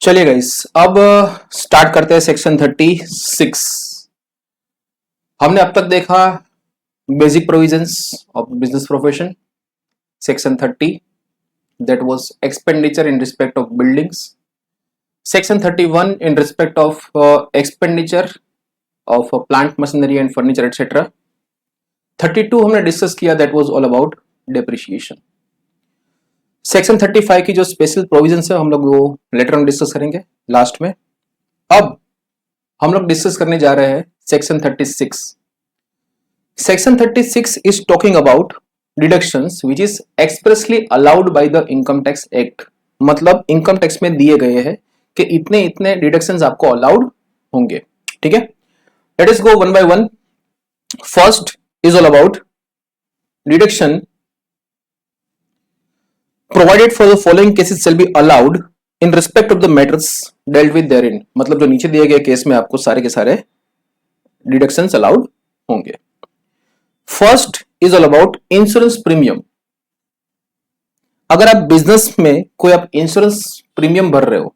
चलिए गाइस, अब स्टार्ट करते हैं सेक्शन 36। हमने अब तक देखा basic provisions of business profession. Section 30 that was expenditure in respect of buildings. Section 31 in respect of expenditure of plant machinery and furniture etcetera. 32 हमने डिस्कस किया, that was all about depreciation. Section 35 की जो special provisions है हम लोग वो later on discuss करेंगे last में। अब हम लोग डिस्कस करने जा रहे हैं section 36। Section 36 is talking about deductions which is expressly allowed by the income tax act. मतलब इनकम टैक्स में दिए गए हैं कि इतने इतने डिडक्शंस आपको अलाउड होंगे। ठीक है, let us go one by one. First is all about deduction provided for the following cases shall be allowed in respect of the matters dealt with therein. मतलब जो नीचे दिए गए केस में आपको सारे के सारे डिडक्शंस अलाउड होंगे। First is all about insurance premium. अगर आप बिजनेस में कोई आप इंश्योरेंस प्रीमियम भर रहे हो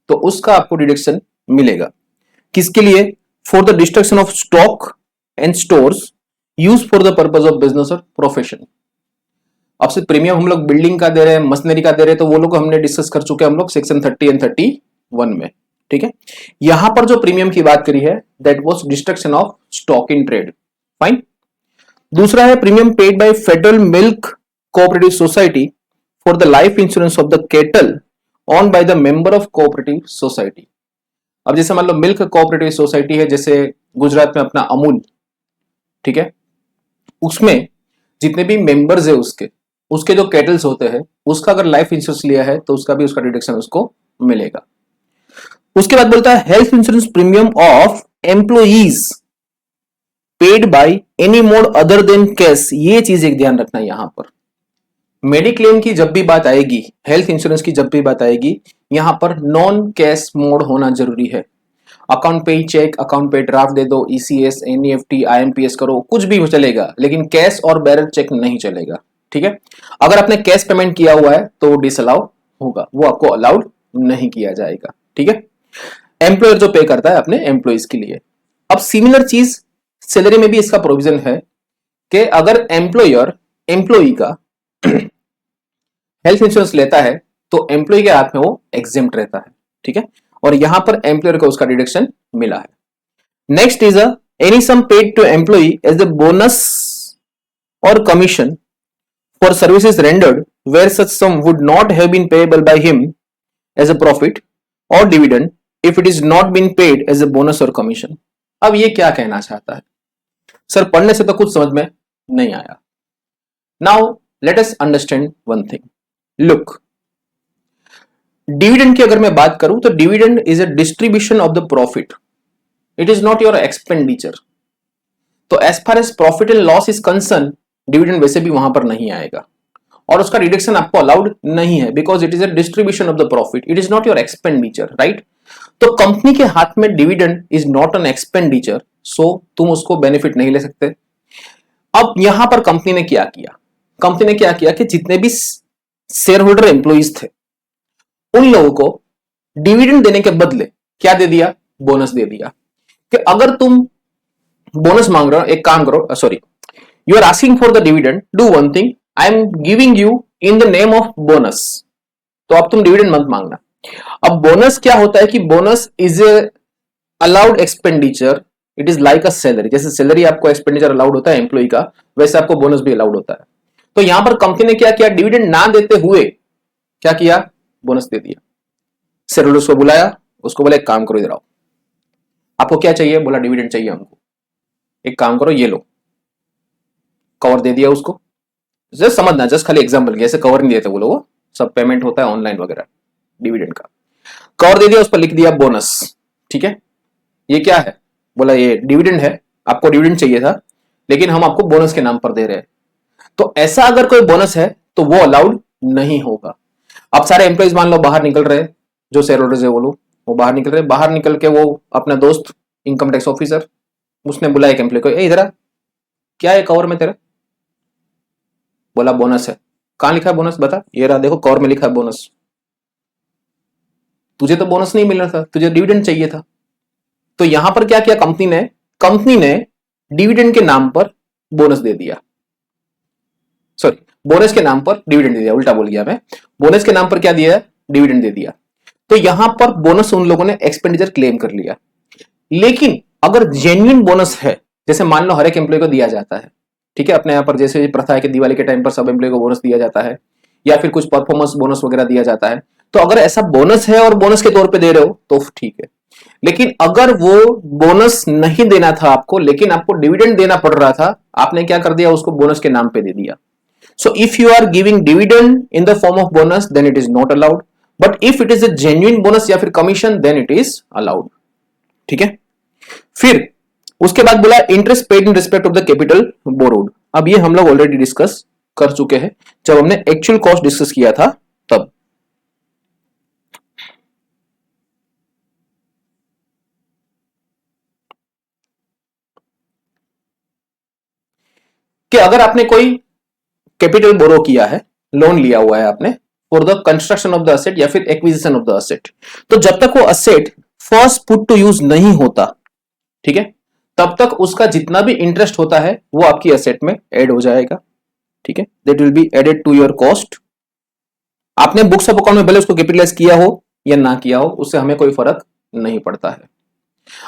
तो उसका आपको डिडक्शन मिलेगा। किसके लिए? For the destruction of stock and stores use for the purpose of business और प्रोफेशन। अब से प्रीमियम हम लोग बिल्डिंग का दे रहे हैं, मशीनरी का दे रहे हैं, तो वो लोग हमने डिस्कस कर चुके हैं हम लोग सेक्शन 30 एंड 31 में। ठीक है, यहां पर जो प्रीमियम की बात करी है that was destruction of stock in trade. Fine. दूसरा है premium paid by federal milk cooperative society for the life insurance of the kettle on by the member of cooperative society. अब जैसे मान लो मिल्क कोऑपरेटिव सोसाइटी है, जैसे गुजरात में अपना अमूल, ठीक है, उसमें जितने भी मेंबर्स है उसके उसके जो कैटल्स होते हैं उसका अगर लाइफ इंश्योरेंस लिया है तो उसका भी उसका डिडक्शन उसको मिलेगा। उसके बाद बोलता है health insurance premium of employees paid by any mode other than cash. ये चीज एक ध्यान रखना है यहां पर। मेडिक्लेम की जब भी बात आएगी, हेल्थ इंश्योरेंस की जब भी बात आएगी, यहां पर नॉन कैश मोड होना जरूरी है। अकाउंट पे चेक, अकाउंट पे ड्राफ्ट दे दो, ईसीएस, एनईएफटी, आईएमपीएस करो, कुछ भी चलेगा, लेकिन कैश और बैरल चेक नहीं चलेगा। ठीक है, अगर आपने कैश पेमेंट किया हुआ है तो वो डिसअलाउ होगा, वो आपको अलाउड नहीं किया जाएगा। ठीक है, एम्प्लॉयर जो पे करता है अपने एम्प्लॉइज के लिए। अब सिमिलर चीज सैलरी में भी इसका प्रोविजन है कि अगर एम्प्लॉयर एम्प्लॉई का हेल्थ इंश्योरेंस लेता है तो एम्प्लॉय के हाथ में वो एग्जेम्प्ट रहता है। ठीक है, और यहां पर एम्प्लॉयर को उसका डिडक्शन मिला है। Next is any sum paid to employ as the bonus और commission for services rendered where such sum would not have been payable by him as a profit और dividend if it is not been paid as a bonus और commission. अब ये क्या कहना चाहता है? Sir पढ़ने से तो कुछ समझ में नहीं आया। Now let us understand one thing. Look, dividend की अगर मैं बात करूं तो dividend is a distribution of the profit, it is not your expenditure. तो as far as profit and loss is concern, dividend वैसे भी वहां पर नहीं आएगा और उसका डिडक्शन आपको अलाउड नहीं है, because it is a distribution of the profit, it is not your expenditure, right. तो कंपनी के हाथ में dividend is not an expenditure, so तुम उसको बेनिफिट नहीं ले सकते। अब यहां पर कंपनी ने क्या किया? कंपनी ने क्या किया कि जितने भी शेयर होल्डर एम्प्लॉइज थे उन लोगों को डिविडेंड देने के बदले क्या दे दिया? बोनस दे दिया। कि अगर तुम बोनस मांग रहे हो, एक काम करो, sorry, you are asking for the dividend, do one thing, I am giving you in the name of bonus. तो अब तुम डिविडेंड मत मांगना। अब बोनस क्या होता है कि bonus is a allowed expenditure, it is like a salary. जैसे सैलरी आपको एक्सपेंडिचर अलाउड होता है एम्प्लॉय का, वैसे आपको बोनस भी अलाउड होता है। तो यहां पर कंपनी ने क्या किया? डिविडेंड ना देते हुए क्या किया? बोनस दे दिया। शेयर होल्डर्स को बुलाया, उसको बोला एक काम करो, इधर आओ, आपको क्या चाहिए? बोला डिविडेंड चाहिए हमको। एक काम करो, ये लो, कवर दे दिया उसको। जस्ट समझना, जस्ट खाली एग्जांपल, ऐसे कवर नहीं देते वो लोग, सब पेमेंट होता है ऑनलाइन वगैरह। डिविडेंड का कवर दे दिया, उस पर लिख दिया बोनस। ठीक है, ये क्या है? बोला ये डिविडेंड है, आपको डिविडेंड चाहिए था लेकिन हम आपको बोनस के नाम पर दे रहे हैं। तो ऐसा अगर कोई बोनस है तो वो अलाउड नहीं होगा। अब सारे एम्प्लॉइज मान लो बाहर निकल रहे, जो शेयर होल्डर्स है वो लोग, वो बाहर निकल रहे, बाहर निकल के वो अपना दोस्त इनकम टैक्स ऑफिसर, उसने बुलाया एक एम्प्लॉय को, इधर आ, क्या है कवर में तेरे? बोला बोनस है। कहां लिखा है बोनस? बता। ये रहा, देखो कवर में लिखा है बोनस। तुझे तो बोनस नहीं मिल रहा था, तुझे डिविडेंड चाहिए था। तो यहां पर क्या किया कंपनी ने डिविडेंड के नाम पर बोनस दे दिया, सॉरी बोनस के नाम पर डिविडेंड दे दिया, उल्टा बोल गया मैं। बोनस के नाम पर क्या दिया, डिविडेंड दे दिया। तो यहां पर बोनस उन लोगों ने एक्सपेंडिचर क्लेम कर लिया। लेकिन अगर जेन्युइन बोनस है, जैसे मान लो हर एक एम्प्लॉय को दिया जाता है, ठीक है, अपने यहां पर जैसे प्रथा है कि दिवाली के टाइम पर सब एम्प्लॉय को बोनस दिया जाता है, या फिर कुछ परफॉर्मेंस बोनस वगैरह दिया जाता है। तो अगर ऐसा बोनस है और बोनस के तौर पे दे रहे हो तो ठीक है। लेकिन अगर वो बोनस नहीं देना था आपको, लेकिन आपको डिविडेंड देना पड़ रहा था, आपने क्या कर दिया, उसको बोनस के नाम पे दे दिया। So if you are giving dividend in the form of bonus, then it is not allowed. But if it is a genuine bonus या फिर commission, then it is allowed. ठीक है। फिर उसके बाद बोला interest paid in respect of the capital borrowed. अब ये हम लोग ऑलरेडी डिस्कस कर चुके हैं जब हमने एक्चुअल कॉस्ट डिस्कस किया था तब। कि अगर आपने कोई कैपिटल बोरो किया है, लोन लिया हुआ है आपने for the construction of the asset या फिर एक्विजिशन ऑफ द असेट, तो जब तक वो asset first put to use नहीं होता, ठीक है, तब तक उसका जितना भी इंटरेस्ट होता है वो आपकी असेट में ऐड हो जाएगा। ठीक है, that will be added to your cost. आपने बुक्स ऑफ अकाउंट में भले उसको कैपिटलाइज किया हो या ना किया हो, उससे हमें कोई फर्क नहीं पड़ता है।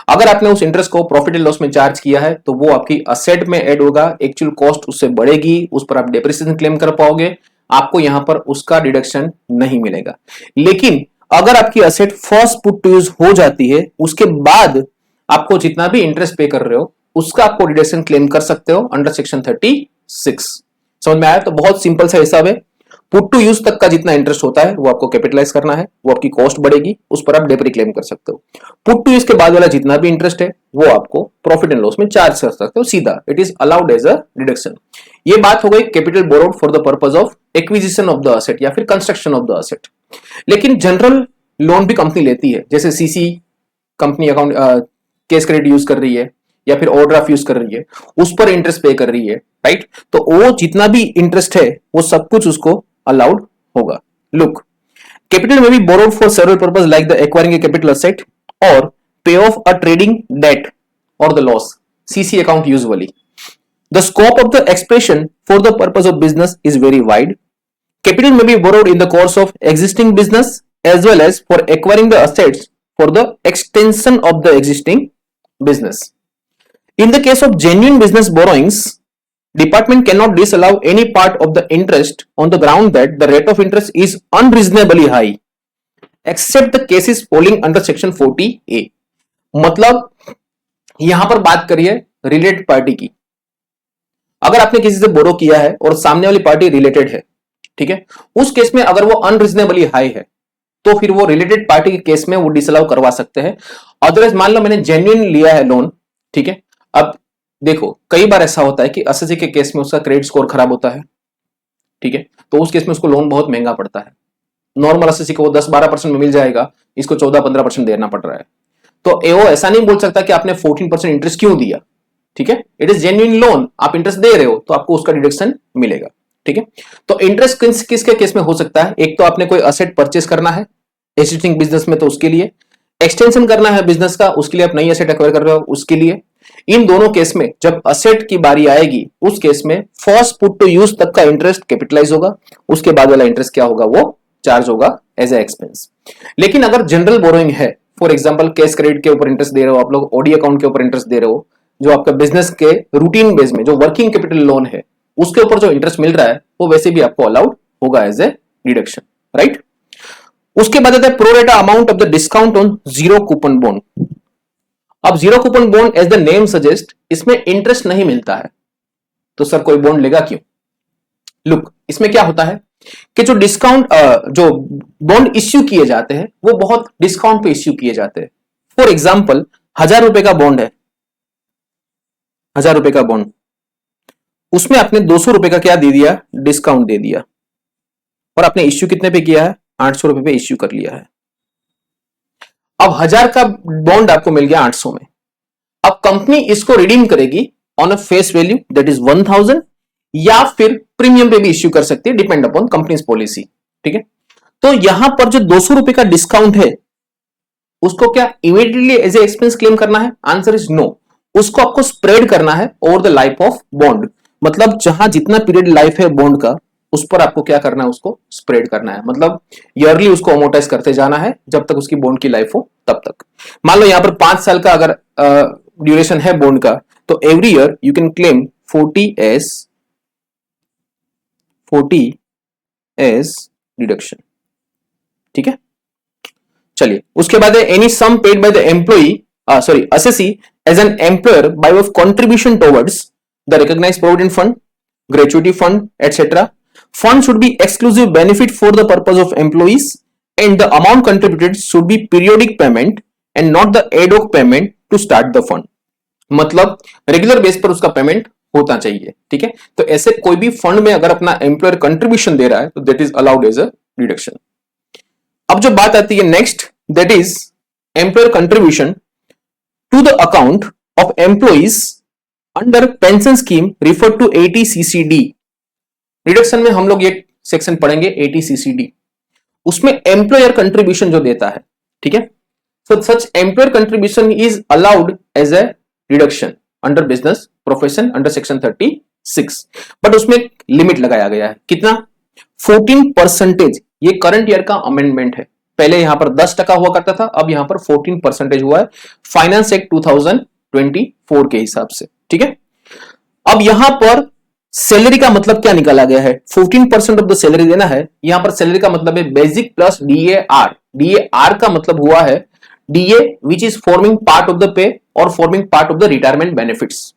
अगर आपने उस इंटरेस्ट को प्रॉफिट एंड लॉस में चार्ज किया है तो वो आपकी असेट में ऐड होगा, एक्चुअल कॉस्ट उससे बढ़ेगी, उस पर आप डेप्रिसिएशन क्लेम कर पाओगे, आपको यहां पर उसका डिडक्शन नहीं मिलेगा। लेकिन अगर आपकी asset first put to use हो जाती है, उसके बाद आपको जितना भी इंटरेस्ट पे कर रहे हो उसका आपको डिडक्शन क्लेम कर सकते हो अंडर सेक्शन 36। समझ में आया? तो बहुत सिंपल सा हिसाब है, पुट टू यूज तक का जितना इंटरेस्ट होता है वो आपको कैपिटलाइज करना है, वो आपकी कॉस्ट बढ़ेगी, उस पर आप डेप्री क्लेम कर सकते हो। पुट टू यूज के बाद वाला जितना भी इंटरेस्ट है वो आपको प्रॉफिट एंड लॉस में चार्ज कर सकते हो सीधा, it is allowed as a deduction. ये बात हो गई capital borrowed for the purpose of acquisition of the asset या फिर कंस्ट्रक्शन ऑफ द असेट। लेकिन जनरल लोन भी कंपनी लेती है, जैसे CC company account cash credit use कर रही है या फिर ओवरड्राफ्ट यूज कर रही है, उस पर इंटरेस्ट पे कर रही है, राइट? तो वो जितना भी इंटरेस्ट है वो सब कुछ उसको अलाउड होगा। लुक, कैपिटल में be borrowed for several purpose like the acquiring a capital asset और pay off a trading debt और the loss, CC account usually. The scope of the expression for the purpose of business is very wide. Capital may be borrowed in the course of existing business as well as for acquiring the assets for the extension of the existing business. In the case of genuine business borrowings, department cannot disallow any part of the interest on the ground that the rate of interest is unreasonably high, except the cases falling under section 40A. मतलब यहां पर बात करिए related party की। अगर आपने किसी से बोरो किया है और सामने वाली पार्टी रिलेटेड है, ठीक है, उस केस में अगर वो अनरीजनेबली हाई है तो फिर वो रिलेटेड पार्टी के केस में वो डिसअलाउ करवा सकते हैं। अदरवाइज मान लो मैंने जेन्युइन लिया है लोन, ठीक है, अब देखो कई बार ऐसा होता है कि एसएससी के केस में उसका क्रेडिट स्कोर खराब होता है, ठीक है, तो उस केस में उसको लोन बहुत महंगा पड़ता है। नॉर्मल एसएससी को वो 10-12% में मिल जाएगा, इसको 14-15% देना पड़ रहा है। तो एओ ऐसा नहीं बोल सकता कि आपने 14% इंटरेस्ट क्यों दिया, ठीक है, इट इज जेन्युइन लोन, आप इंटरेस्ट दे रहे हो तो आपको उसका डिडक्शन मिलेगा। ठीक है, तो इंटरेस्ट किसके केस में हो सकता है? एक तो आपने कोई असेट परचेस करना है एग्जिस्टिंग बिजनेस में, तो उसके लिए एक्सटेंशन करना है बिजनेस का, उसके लिए आप नई असेट एक्वायर कर रहे हो, उसके लिए। इन दोनों केस में जब असेट की बारी आएगी उस केस में फर्स्ट पुट टू यूज तक का इंटरेस्ट कैपिटलाइज होगा, उसके बाद वाला इंटरेस्ट क्या होगा, वो चार्ज होगा एज ए एक्सपेंस। लेकिन अगर जनरल बोरोइंग है, फॉर एग्जांपल केस क्रेडिट के ऊपर इंटरेस्ट दे रहे हो आप लोग, ओडी अकाउंट के ऊपर इंटरेस्ट दे रहे हो, जो आपका बिजनेस के रूटीन बेस में जो वर्किंग कैपिटल लोन है उसके ऊपर जो इंटरेस्ट मिल रहा है वो वैसे भी आपको अलाउड होगा एज ए डिडक्शन, राइट? उसके बाद आता है pro rata amount of the discount on zero coupon bond. अब zero coupon bond as the name suggest, इसमें इंटरेस्ट नहीं मिलता है, तो सर कोई बॉन्ड लेगा क्यों? लुक, इसमें क्या होता है कि जो डिस्काउंट जो बॉन्ड इश्यू किए जाते हैं वो बहुत डिस्काउंट पे इश्यू किए जाते हैं। फॉर एग्जाम्पल 1000 रुपए का बॉन्ड है, 1000 रुपए का बॉन्ड, उसमें आपने 200 रुपए का क्या दे दिया, डिस्काउंट दे दिया, और आपने इश्यू कितने पे किया है, 800 रुपए पे इश्यू कर लिया है। अब 1000 का बॉन्ड आपको मिल गया 800 में। अब कंपनी इसको रिडीम करेगी on a face value that is 1000, या फिर प्रीमियम पे भी इश्यू कर सकती है, डिपेंड अपॉन कंपनीज पॉलिसी। ठीक है, तो यहां पर जो 200 रुपए का डिस्काउंट है उसको क्या immediately as a expense claim करना है? Answer is no. उसको आपको स्प्रेड करना है over the life of bond, मतलब जहां जितना पीरियड लाइफ है बॉन्ड का उस पर आपको क्या करना है, उसको स्प्रेड करना है, मतलब ईयरली उसको अमोर्टाइज करते जाना है जब तक उसकी बॉन्ड की लाइफ हो तब तक। मान लो यहां पर 5 साल का अगर ड्यूरेशन है बॉन्ड का, तो every year you can claim 40 as deduction. ठीक है, चलिए उसके बाद any sum paid by the employee assessee as an employer by of contribution towards the recognised provident fund, gratuity fund, etc. Fund should be exclusive benefit for the purpose of employees, and the amount contributed should be periodic payment and not the ad hoc payment to start the fund. मतलब regular base पर उसका payment होता चाहिए। ठीक है, तो ऐसे कोई भी फंड में अगर अपना एम्प्लॉयर कंट्रीब्यूशन दे रहा है तो that is allowed as a deduction. अब जो बात आती है next, that is employer contribution to the account of employees under pension scheme refer to 80CCD। Reduction में हम लोग ये सेक्शन पढ़ेंगे 80CCD, उसमें एम्प्लॉयर कंट्रीब्यूशन जो देता है। ठीक है, so such employer contribution is allowed as a deduction under business profession under section 36, but उसमें लिमिट लगाया गया है। कितना? 14%। ये करंट ईयर का अमेंडमेंट है, पहले यहां पर 10% हुआ करता था, अब यहां पर 14% हुआ है फाइनेंस एक्ट 2024 के हिसाब से। ठीक है, अब यहां पर सैलरी का मतलब क्या निकाला गया है? 14% ऑफ द सैलरी देना है। यहां पर सैलरी का मतलब है बेसिक प्लस DAR। DAR का मतलब हुआ है DA which is forming part of the pay और forming part of the retirement benefits.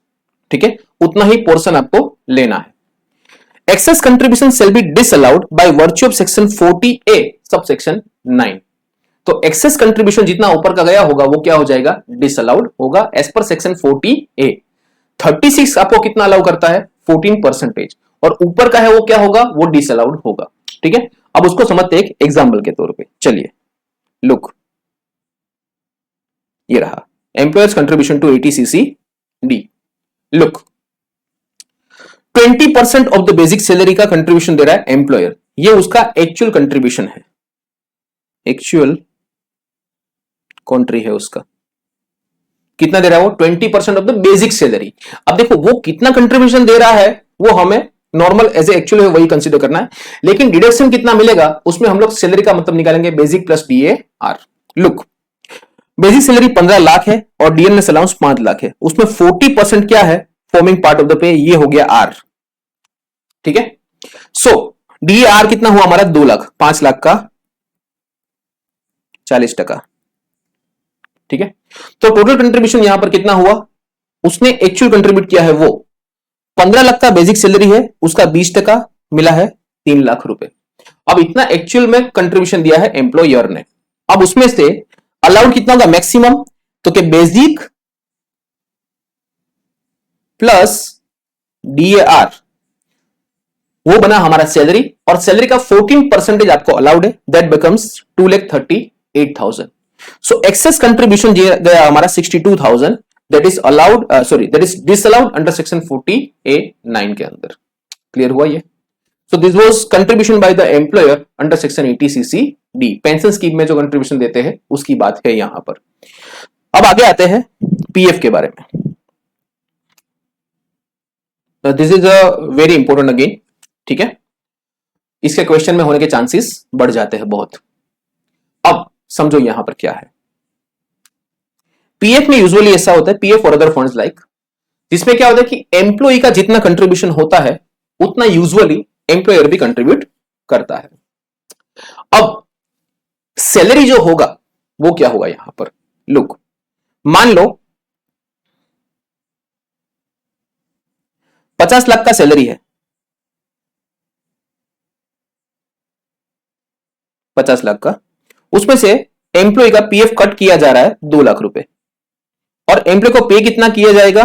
ठीक है, उतना ही पोर्शन आपको लेना है। Excess contribution shall be disallowed by virtue of section 40A sub section 9। तो एक्सेस कंट्रीब्यूशन जितना ऊपर का गया होगा वो क्या हो जाएगा? डिसअलाउड होगा एज पर सेक्शन 40A। 36 आपको कितना अलाउ करता है? 14%, और ऊपर का है वो क्या होगा? वो डिसअलाउड होगा। ठीक है, अब उसको समझते एक एग्जाम्पल के तौर पे। चलिए लुक, ये रहा employer's contribution to 80CCD। Look, 20% of the basic salary का कंट्रीब्यूशन दे रहा है एम्प्लॉयर, ये उसका एक्चुअल कंट्रीब्यूशन है, एक्चुअल कॉन्ट्री है उसका। कितना दे रहा है वो? 20% ऑफ द बेसिक सैलरी। अब देखो वो कितना कंट्रीब्यूशन दे रहा है वो हमें नॉर्मल एज ए एक्चुअल है वही कंसीडर करना है, लेकिन डिडक्शन कितना मिलेगा उसमें हम लोग सैलरी का मतलब निकालेंगे basic plus DAR। Look, basic salary 15 lakh है और DNS अलाउंस 5 लाख है, उसमें 40% क्या है? फॉर्मिंग पार्ट ऑफ द पे, ये हो गया R। ठीक है, सो DAR कितना हुआ हमारा? 2 लाख, 5 लाख का 40%। ठीक है, तो टोटल कंट्रीब्यूशन यहां पर कितना हुआ? उसने एक्चुअल कंट्रीब्यूट किया है वो 15 लाख का बेसिक सैलरी है, उसका 20% मिला है 3 लाख रुपए। अब इतना एक्चुअल में कंट्रीब्यूशन दिया है एम्प्लॉयर ने। अब उसमें से अलाउड कितना होगा मैक्सिमम? तो कि बेसिक प्लस DAR वो बना हमारा सैलरी, और सैलरी का 14% आपको अलाउड है, that becomes 2,38,000। So excess contribution गया हमारा 62,000, that is allowed, that is disallowed under section 40A(9) के अंदर। क्लियर हुआ ये? So this was contribution by the employer under section 80CCD। Pension scheme में जो कंट्रीब्यूशन देते हैं उसकी बात है यहां पर। अब आगे आते हैं PF के बारे में। This is a very important again. ठीक है, इसके क्वेश्चन में होने के चांसेस बढ़ जाते हैं बहुत। अब समझो यहां पर क्या है। PF में यूजुअली ऐसा होता है, PF और अदर फंड्स लाइक, जिसमें क्या होता है कि एम्प्लॉय का जितना कंट्रीब्यूशन होता है उतना यूजुअली एम्प्लॉयर भी कंट्रीब्यूट करता है। अब सैलरी जो होगा वो क्या होगा यहां पर? लुक, मान लो 50 लाख का सैलरी है, 50 लाख का, उसमें से एम्प्लॉय का PF कट किया जा रहा है 2 लाख रुपए, और एम्प्लॉय को पे कितना किया जाएगा?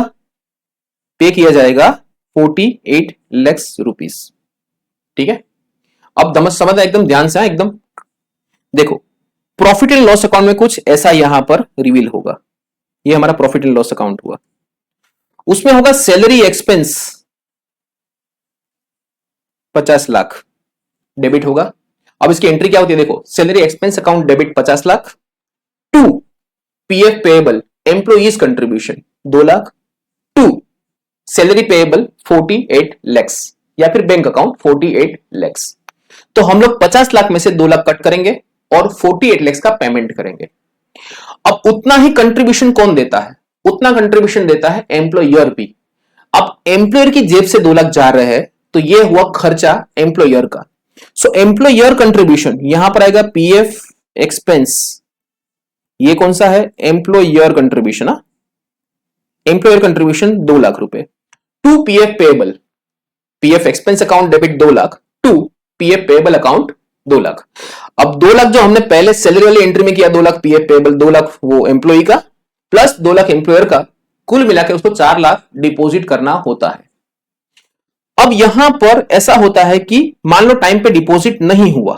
पे किया जाएगा 48 लाख रुपीस। ठीक है, अब समझ एकदम ध्यान से, एकदम देखो, प्रॉफिट एंड लॉस अकाउंट में कुछ ऐसा यहां पर रिवील होगा। ये हमारा प्रॉफिट एंड लॉस अकाउंट हुआ, उसमें होगा सैलरी एक्सपेंस 50 लाख डेबिट होगा। अब इसकी एंट्री क्या होती है? देखो, salary expense account debit 50 lakh to PF payable employees contribution 2 lakh, 2 salary payable 48 lakhs या फिर बैंक अकाउंट 48 लैक्स। तो हम लोग 50 लाख में से 2 लाख कट करेंगे और 48 लैक्स का पेमेंट करेंगे। अब उतना ही कंट्रीब्यूशन कौन देता है? उतना कंट्रीब्यूशन देता है एम्प्लॉयर भी। अब एम्प्लॉयर की जेब से 2 लाख जा रहे हैं तो ये हुआ खर्चा एम्प्लॉयर का। सो एम्प्लॉयर कंट्रीब्यूशन यहां पर आएगा पीएफ एक्सपेंस, ये कौन सा है? Employer contribution. Employer contribution 2 lakh रुपए, to PF payable, PF expense account debit 2 lakh, to PF payable account 2 lakh. अब 2 लाख जो हमने पहले सैलरी वाली एंट्री में किया, 2 लाख पीएफ पेएबल, 2 लाख वो एम्प्लॉय का प्लस 2 लाख एम्प्लॉयर का, कुल मिलाकर उसको 4 लाख डिपॉजिट करना होता है। अब यहां पर ऐसा होता है कि मान लो टाइम पे डिपॉजिट नहीं हुआ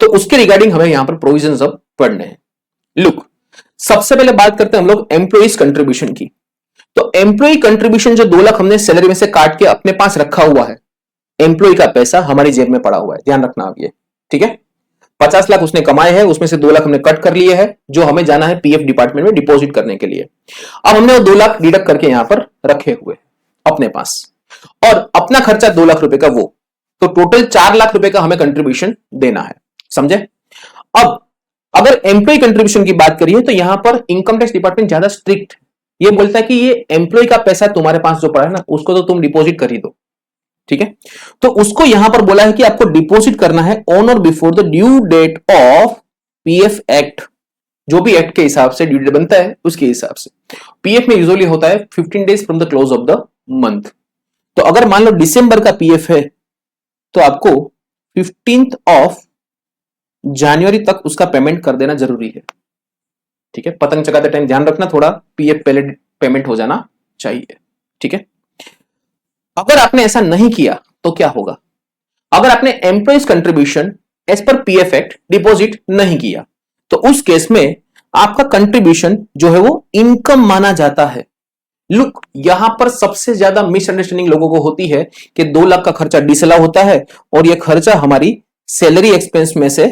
तो उसके रिगार्डिंग हमें यहां पर प्रोविजंस अब पढ़ने हैं। लुक, सबसे पहले बात करते हैं हम लोग एम्प्लॉइज कंट्रीब्यूशन की। तो एम्प्लॉय कंट्रीब्यूशन जो 2 लाख हमने सैलरी में से काट के अपने पास रखा हुआ है, एम्प्लॉय का पैसा हमारी जेब में पड़ा हुआ है, ध्यान रखना आप ये, ठीक है। 50 लाख उसने कमाए हैं, उसमें से 2 लाख हमने कट कर लिए हैं जो हमें जाना है पीएफ डिपार्टमेंट में डिपॉजिट करने के लिए। अब हमने वो 2 लाख डिडक्ट करके यहां पर रखे हुए अपने पास, और अपना खर्चा 2 लाख रुपए का वो, तो टोटल 4 लाख रुपए का हमें कंट्रीब्यूशन देना है, समझे। अब अगर एम्प्लॉय कंट्रीब्यूशन की बात करिए तो यहां पर इनकम टैक्स डिपार्टमेंट ज्यादा स्ट्रिक्ट, ये बोलता है कि ये एम्प्लॉय का पैसा तुम्हारे पास जो पड़ा है ना, उसको तो तुम डिपॉजिट कर ही दो, ठीक है। तो उसको यहां पर बोला है कि आपको डिपॉजिट करना है ऑन और before the due date of PF act, जो भी एक्ट के हिसाब से ड्यू डेट बनता है उसके हिसाब से। पीएफ में यूजुअली होता है 15 days from the close of the month. तो अगर मान लो दिसंबर का पीएफ है तो आपको 15th ऑफ जनवरी तक उसका पेमेंट कर देना जरूरी है, ठीक है। पतंग चगाते टाइम ध्यान रखना, थोड़ा पीएफ पहले पेमेंट हो जाना चाहिए, ठीक है। अगर आपने ऐसा नहीं किया तो क्या होगा? अगर आपने employees contribution as per PF act deposit नहीं किया तो उस केस में आपका कंट्रीब्यूशन जो है वो इनकम माना जाता है। लुक, यहां पर सबसे ज्यादा मिसअंडरस्टैंडिंग लोगों को होती है कि 2 लाख का खर्चा डिसअलाउ होता है और यह खर्चा हमारी सैलरी एक्सपेंस में से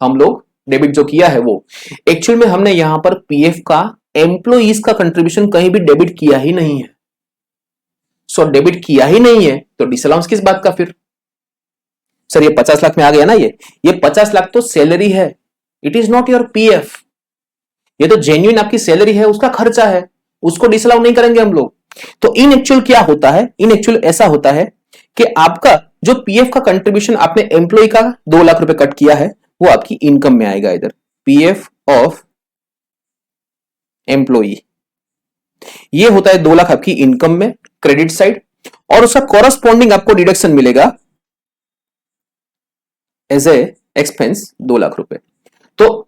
हम लोग डेबिट जो किया है वो। एक्चुअल में हमने यहां पर पीएफ का एम्प्लॉइज का कंट्रीब्यूशन कहीं भी डेबिट किया ही नहीं है। सो डेबिट किया ही नहीं है तो डिसअलाउंस किस बात का फिर? सर ये 50 लाख में आ गया ना, ये 50 लाख तो सैलरी है, it is not your PF. ये तो जेन्युइन आपकी सैलरी है, उसका खर्चा है, उसको डिसअलाउ नहीं करेंगे हम लोग। तो इन एक्चुअल क्या होता है? इन एक्चुअल ऐसा होता है कि आपका जो पीएफ का कंट्रीब्यूशन आपने एम्प्लॉय का 2 लाख रुपए कट किया है वो आपकी इनकम में आएगा, इधर पीएफ ऑफ एम्प्लॉय, ये होता है 2 लाख आपकी इनकम में क्रेडिट साइड, और उसका कॉरस्पॉन्डिंग आपको डिडक्शन मिलेगा एज ए एक्सपेंस 2 लाख रुपए। तो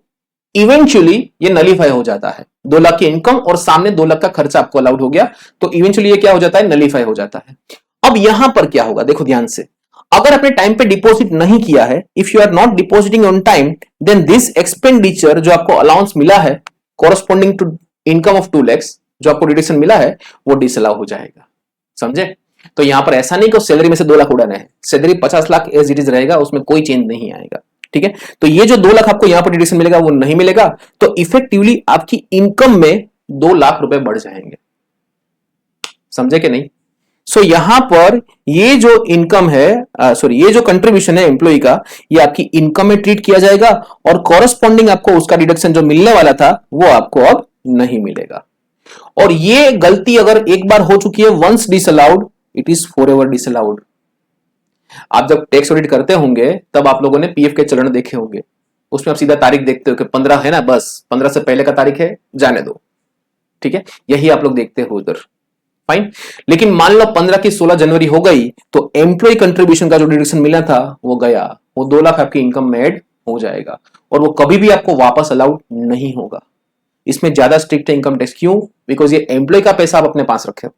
इवेंचुअली ये नलीफाई हो जाता है, 2 लाख की इनकम और सामने 2 लाख का खर्चा आपको अलाउड हो गया, तो इवेंचुअली ये क्या हो जाता है? नलीफाई हो जाता है। अब यहां पर क्या होगा देखो ध्यान से, अगर आपने टाइम पे डिपॉजिट नहीं किया है, if you are not depositing on time, then this expenditure जो आपको अलाउंस मिला है corresponding to income of 2 lakh जो आपको डिडक्शन मिला है वो डिसअलाउ हो जाएगा, समझे। तो यहां पर ऐसा नहीं कि सैलरी में से 2 लाख उड़ाना है, salary 50 lakh as it is रहेगा, उसमें कोई चेंज नहीं आएगा, ठीक है। तो ये जो 2 लाख आपको यहां पर डिडक्शन मिलेगा वो नहीं मिलेगा, तो इफेक्टिवली आपकी इनकम में 2 लाख रुपए बढ़ जाएंगे, समझे कि नहीं। सो यहां पर ये जो इनकम है, ये जो कंट्रीब्यूशन है एम्प्लॉय का, ये आपकी इनकम में ट्रीट किया जाएगा और कॉरस्पॉन्डिंग आपको उसका डिडक्शन जो मिलने वाला था वो आपको अब नहीं मिलेगा। और ये गलती अगर एक बार हो चुकी है, once disallowed it is forever disallowed. आप जब टैक्स ऑडिट करते होंगे तब आप लोगों ने पीएफ के चलन देखे होंगे, उसमें आप सीधा तारीख देखते हो कि 15 है ना, बस 15 से पहले का तारीख है, जाने दो, ठीक है, यही आप लोग देखते हो उधर, फाइन। लेकिन मान लो 15 की 16 जनवरी हो गई तो एम्प्लॉय कंट्रीब्यूशन का जो डिडक्शन मिला था वो गया, वो 2 लाख आपकी इनकम में ऐड हो जाएगा और वो कभी भी आपको वापस अलाउड नहीं होगा। इसमें ज्यादा स्ट्रिक्ट है इनकम टैक्स, क्यों? बिकॉज ये एम्प्लॉय का पैसा आप अपने पास रखे हो।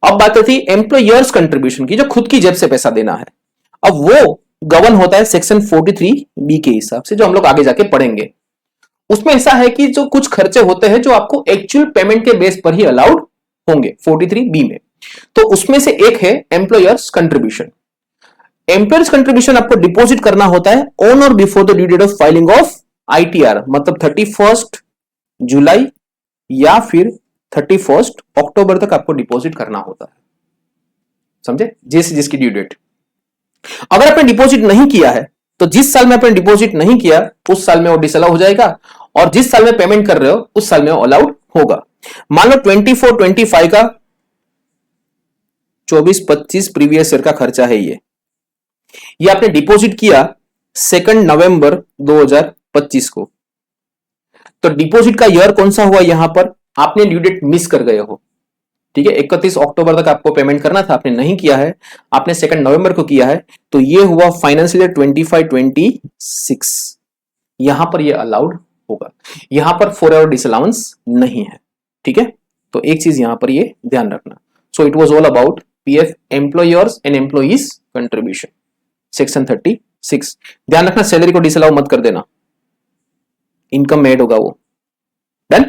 अब बात आती है एम्प्लॉयर्स कंट्रीब्यूशन की, जो खुद की जेब से पैसा देना है। अब वो गवर्न होता है सेक्शन 43B के हिसाब से, जो हम लोग आगे जाके पढ़ेंगे। उसमें ऐसा है कि जो कुछ खर्चे होते हैं जो आपको एक्चुअल पेमेंट के बेस पर ही अलाउड होंगे 43B में, तो उसमें से एक है एम्प्लॉयर्स कंट्रीब्यूशन। एम्प्लॉयर्स कंट्रीब्यूशन आपको डिपॉजिट करना होता है ऑन और before the due date of filing of ITR मतलब 31 जुलाई या फिर 31 अक्टूबर तक आपको डिपॉजिट करना होता है, समझे, जिसकी ड्यू डेट। अगर आपने डिपॉजिट नहीं किया है तो जिस साल में आपने डिपॉजिट नहीं किया उस साल में वो डिसअलाउ हो जाएगा, और जिस साल में पेमेंट कर रहे हो उस साल में वो अलाउड होगा। मान लो 24-25 का 24-25 प्रीवियस ईयर का खर्चा है, ये आपने डिपॉजिट किया 2 नवंबर 2025 को, तो डिपॉजिट का ईयर कौन सा हुआ, यहां पर आपने ड्यू डेट मिस कर गए हो, ठीक है। 31 अक्टूबर तक आपको पेमेंट करना था, आपने नहीं किया है, आपने 2 नवंबर को किया है, तो ये हुआ फाइनेंशियल ईयर 25-26, यहां पर ये अलाउड होगा। यहां पर 4 आवर डिसअलाउंस नहीं है, ठीक है। तो एक चीज यहां पर ये ध्यान रखना। सो it was all about PF employers and employees contribution section 36। ध्यान रखना सैलरी को डिसअलाउ मत कर देना, इनकम में ऐड होगा वो। डन।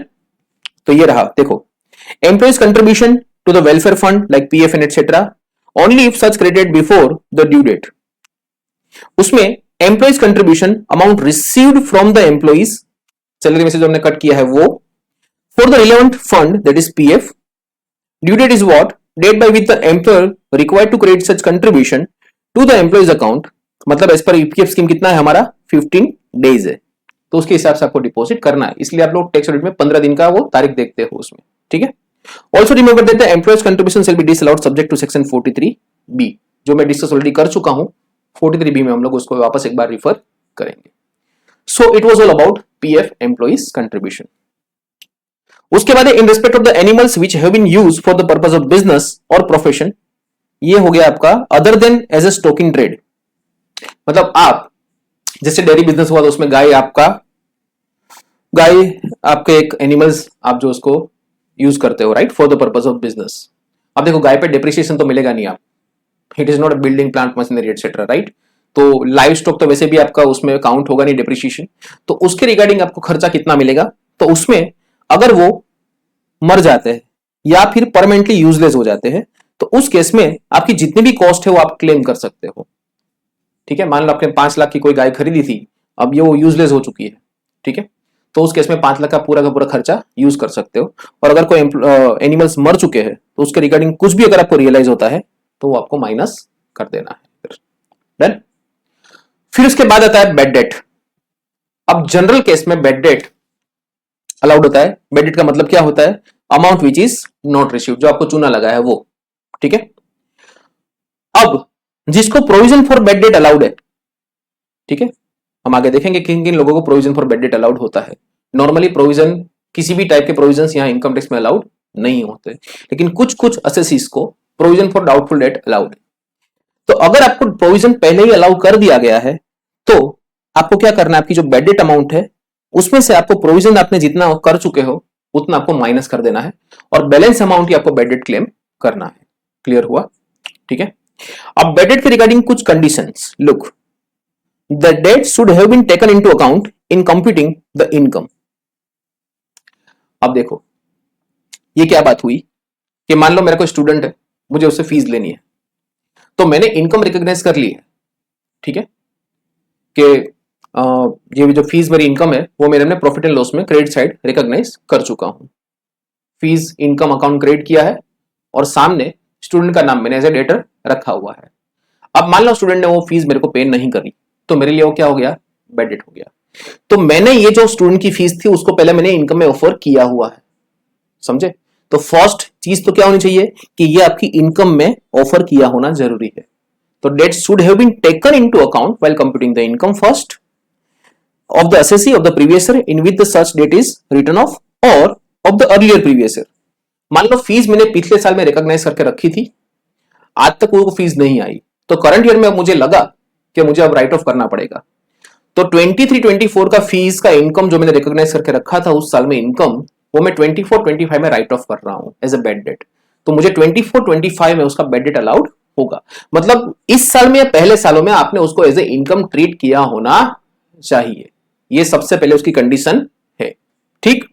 तो ये रहा, देखो, employees contribution to the welfare fund like PF and etcetera only if such credited before the due date. उसमें employees contribution amount received from the employees, salary में से जो हमने कट किया है वो, for the relevant fund that is PF, due date is what, date by which the employer required to credit such contribution to the employees account. मतलब as per EPF scheme कितना है हमारा, 15 डेज है, तो उसके हिसाब से आपको डिपॉजिट करना है। इसलिए आप लोग टैक्स ऑडिट में 15 दिन का वो तारीख देखते हो उसमें, ठीक है। Also remember that the employees contribution shall be disallowed subject to section 43B, जो मैं डिस्कस ऑलरेडी कर चुका हूं। 43B में हम लोग उसको वापस एक बार रिफर करेंगे। So it was all about PF employees contribution. उसके बाद in respect of the animals which have been used for the purpose of business और प्रोफेशन, ये हो गया आपका other than as a stock in trade. मतलब आप जैसे डेयरी बिजनेस हुआ तो उसमें गाय आपके एक एनिमल्स आप जो उसको यूज करते हो, right, for the purpose of business. अब देखो गाय पे डिप्रिसिएशन तो मिलेगा नहीं, आप, it is not a building plant machinery etcetera, right. तो लाइव स्टॉक तो वैसे भी आपका उसमें काउंट होगा नहीं डिप्रिसिएशन, तो उसके रिगार्डिंग आपको खर्चा कितना मिलेगा, तो उसमें अगर वो मर जाते हैं या फिर परमानेंटली यूजलेस हो जाते हैं तो उस केस में आपकी जितनी भी कॉस्ट है वो आप क्लेम कर सकते हो, ठीक है। मान लो आपने 5 लाख की कोई गाय खरीदी थी, अब ये वो यूजलेस हो चुकी है, ठीक है, तो उस केस में 5 लाख का पूरा खर्चा यूज कर सकते हो। और अगर कोई एनिमल्स मर चुके हैं तो उसके रिगार्डिंग कुछ भी अगर आपको रियलाइज होता है तो वो आपको माइनस कर देना है। डन। फिर उसके बाद आता है बैड डेट। अब जनरल केस में बैड डेट अलाउड होता है। बैड डेट का मतलब क्या होता है, amount which is not received, जो आपको चूना लगा है वो, ठीक है। अब जिसको provision for bad debt allowed है, ठीक है, हम आगे देखेंगे किन किन लोगों को provision for bad debt allowed होता है। नॉर्मली प्रोविजन किसी भी टाइप के प्रोविजंस यहां इनकम टैक्स में अलाउड नहीं होते, लेकिन कुछ असेसीज को provision for doubtful debt allowed है। तो अगर आपको प्रोविजन पहले ही अलाउ कर दिया गया है तो आपको क्या करना है, आपकी जो बैड डेट अमाउंट है उसमें से आपको प्रोविजन आपने जितना कर चुके हो उतना आपको माइनस कर देना है और बैलेंस अमाउंट ही आपको बैड डेट क्लेम करना है। क्लियर हुआ, ठीक है। अब बैड डेट के रिगार्डिंग कुछ conditions, look, the debt should have been taken into account in computing the income. अब देखो ये क्या बात हुई कि मान लो मेरा कोई स्टूडेंट है, मुझे उससे फीस लेनी है, तो मैंने इनकम रिकॉग्नाइज कर ली है, ठीक है, कि ये जो फीस मेरी इनकम है वो मैंने अपने प्रॉफिट एंड लॉस में क्रेडिट साइड रिकॉग्नाइज कर चुका हूं। फीस इनकम अकाउंट क्रेडिट किया है और सामने स्टूडेंट का नाम मैंने एज ए डेटर रखा हुआ है। अब मान लो स्टूडेंट ने वो फीस मेरे को पे नहीं करी तो मेरे लिए वो क्या हो गया, बैड डेट हो गया। तो मैंने ये जो स्टूडेंट की फीस थी उसको पहले मैंने इनकम में ऑफर किया हुआ है, समझे। तो फर्स्ट चीज तो क्या होनी चाहिए कि ये आपकी इनकम में ऑफर किया होना जरूरी है। तो debt should have been taken into account while computing the income first of the assessee of the previous year in which the such date is written off or of the earlier previous year। मान लो fees मैंने पिछले साल में recognise करके रखी थी, आज तक वो फीस नहीं आई, तो करंट ईयर में मुझे लगा कि मुझे अब राइट ऑफ करना पड़ेगा। तो 23-24 का फीस का इनकम जो मैंने रिकॉग्नाइज करके रखा था उस साल में इनकम, वो मैं 24-25 में राइट ऑफ कर रहा हूं एज ए बैड डेट। तो मुझे 24-25 में उसका बैड डेट अलाउड होगा। मतलब इस साल में या पहले सालों में आपने उसको एज ए इनकम ट्रीट किया होना चाहिए, ये सबसे पहले उसकी कंडीशन है, ठीक।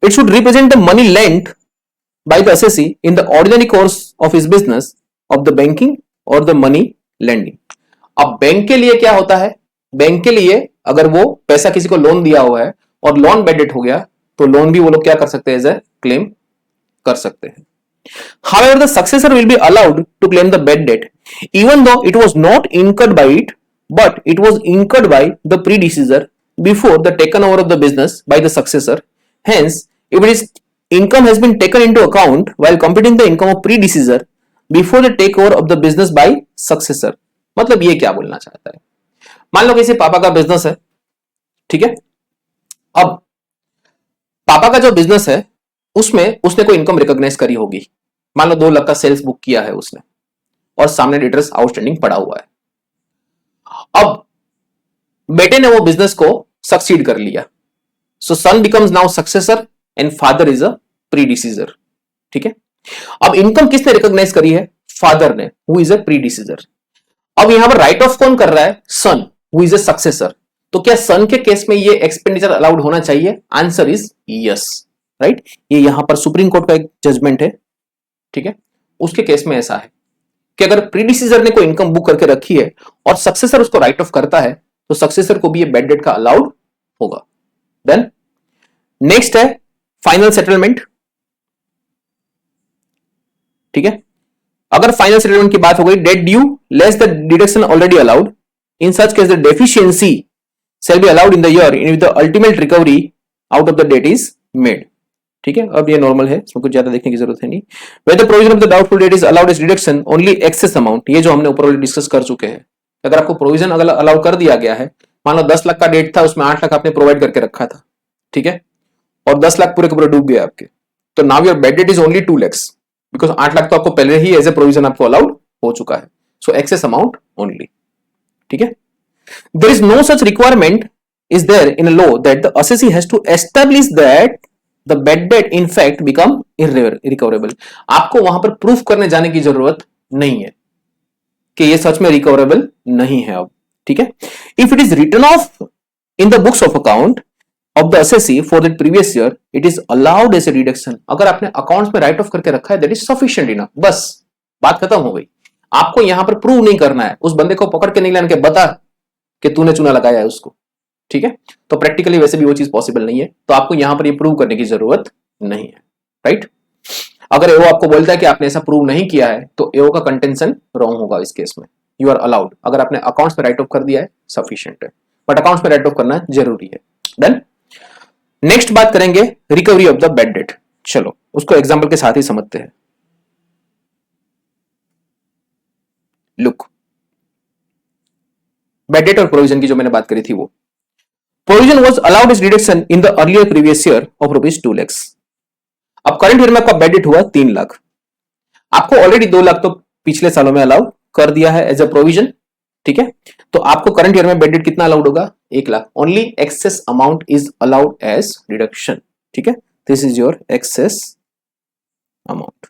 It should represent the money lent bye the assessee in the ordinary course of his business of the banking और द मनी लेंडिंग। अब बैंक के लिए क्या होता है, बैंक के लिए अगर वो पैसा किसी को लोन दिया हुआ है और लोन बैड डेट हो गया तो लोन भी वो लोग क्या कर सकते हैं, एज ए क्लेम कर सकते हैं. However, the successor will be allowed to claim the bad debt even though it was not incurred by it, but it was incurred by the predecessor before the taken over of the business by the successor. Hence, if it is income has been taken into account while computing the income of predecessor before the takeover of the business by successor. मतलब ये क्या बोलना चाहता है, मान लो किसी पापा का बिजनेस है, ठीक है. अब पापा का जो बिजनेस है उसमें उसने कोई इनकम रिकॉग्नाइज करी होगी, मान लो 2 लाख का सेल्स बुक किया है उसने और सामने डेटर्स आउटस्टैंडिंग पड़ा हुआ है. अब बेटे ने वो बिजनेस को सक्सीड कर लिया, so son becomes now successor and father is a predecessor. ठीक है. अब इनकम किसने रिकॉग्नाइज करी है, फादर ने, हु इज अ प्रीडिसीजर. अब यहां पर राइट ऑफ कौन कर रहा है, सन, हु इज अ सक्सेसर. तो क्या सन के केस में ये एक्सपेंडिचर अलाउड होना चाहिए, आंसर इज यस, राइट. ये यहां पर सुप्रीम कोर्ट का एक जजमेंट है, ठीक है. उसके केस में ऐसा है कि अगर प्रीडिसीजर ने कोई इनकम बुक करके रखी है और सक्सेसर उसको राइट ऑफ करता है तो सक्सेसर को भी ये बैड डेट का अलाउड होगा. देन नेक्स्ट है फाइनल सेटलमेंट. ठीक है. अगर फाइनल सेटलमेंट की बात हो गई, debt due less the deduction already allowed, in such case the deficiency shall be allowed in the year in which the ultimate recovery out of the debt is made. ठीक है. अब ये normal है, इसमें कुछ ज्यादा देखने की जरूरत है नहीं. Where the provision of the doubtful debt is allowed as deduction only excess amount, ये जो हमने ऊपर वाले डिस्कस कर चुके हैं. अगर आपको प्रोविजन अगर अलाउ कर दिया गया है, मान लो 10 लाख का डेट था, उसमें 8 लाख आपने प्रोवाइड करके रखा था, ठीक है, और 10 लाख पूरे के पूरे डूब गए आपके, तो now your bad debt is only 2 lakhs because 8 lakh तो आपको पहले ही एज ए प्रोविजन आपको अलाउड हो चुका है. सो एक्सेस अमाउंट ओनली. ठीक है. There is no such requirement is there in a law that the assessee has to establish that the bad debt in fact become irrecoverable. आपको वहां पर proof करने जाने की जरूरत नहीं है कि ये सच में रिकवरेबल नहीं है अब. ठीक है. If it is written off in the books of account of the assessee for the previous year, it is allowed as a deduction. अगर आपने अकाउंट्स में राइट ऑफ करके रखा है, that is sufficient enough. बस बात खत्म हो गई. आपको यहां पर प्रूव नहीं करना है, उस बंदे को पकड़ के नहीं लाने के बता कि तूने चूना लगाया है उसको. ठीक है. तो प्रैक्टिकली वैसे भी वो चीज पॉसिबल नहीं है, तो आपको यहां पर ये प्रूव करने की जरूरत नहीं है, राइट. अगर एओ आपको बोलता है कि आपने ऐसा प्रूव नहीं किया है तो एओ का कंटेंशन रॉन्ग होगा इस केस में. यू आर अलाउड, अगर आपने अकाउंट्स में राइट ऑफ कर दिया है सफिशिएंट है, बट अकाउंट्स में राइट ऑफ करना जरूरी है. डन. नेक्स्ट बात करेंगे recovery of the bad debt. चलो उसको एग्जाम्पल के साथ ही समझते हैं. लुक, बैड डेट और प्रोविजन की जो मैंने बात करी थी, वो provision was allowed as deduction in the earlier previous year of ₹2 lakhs. अब करंट ईयर में आपका बैड डेट हुआ 3 लाख. आपको ऑलरेडी 2 लाख तो पिछले सालों में अलाउ कर दिया है एज अ प्रोविजन. ठीक है. तो आपको करंट ईयर में बैड डेट कितना अलाउड होगा, 1 lakh. Only excess amount is allowed as deduction. ठीक है. This is your excess amount.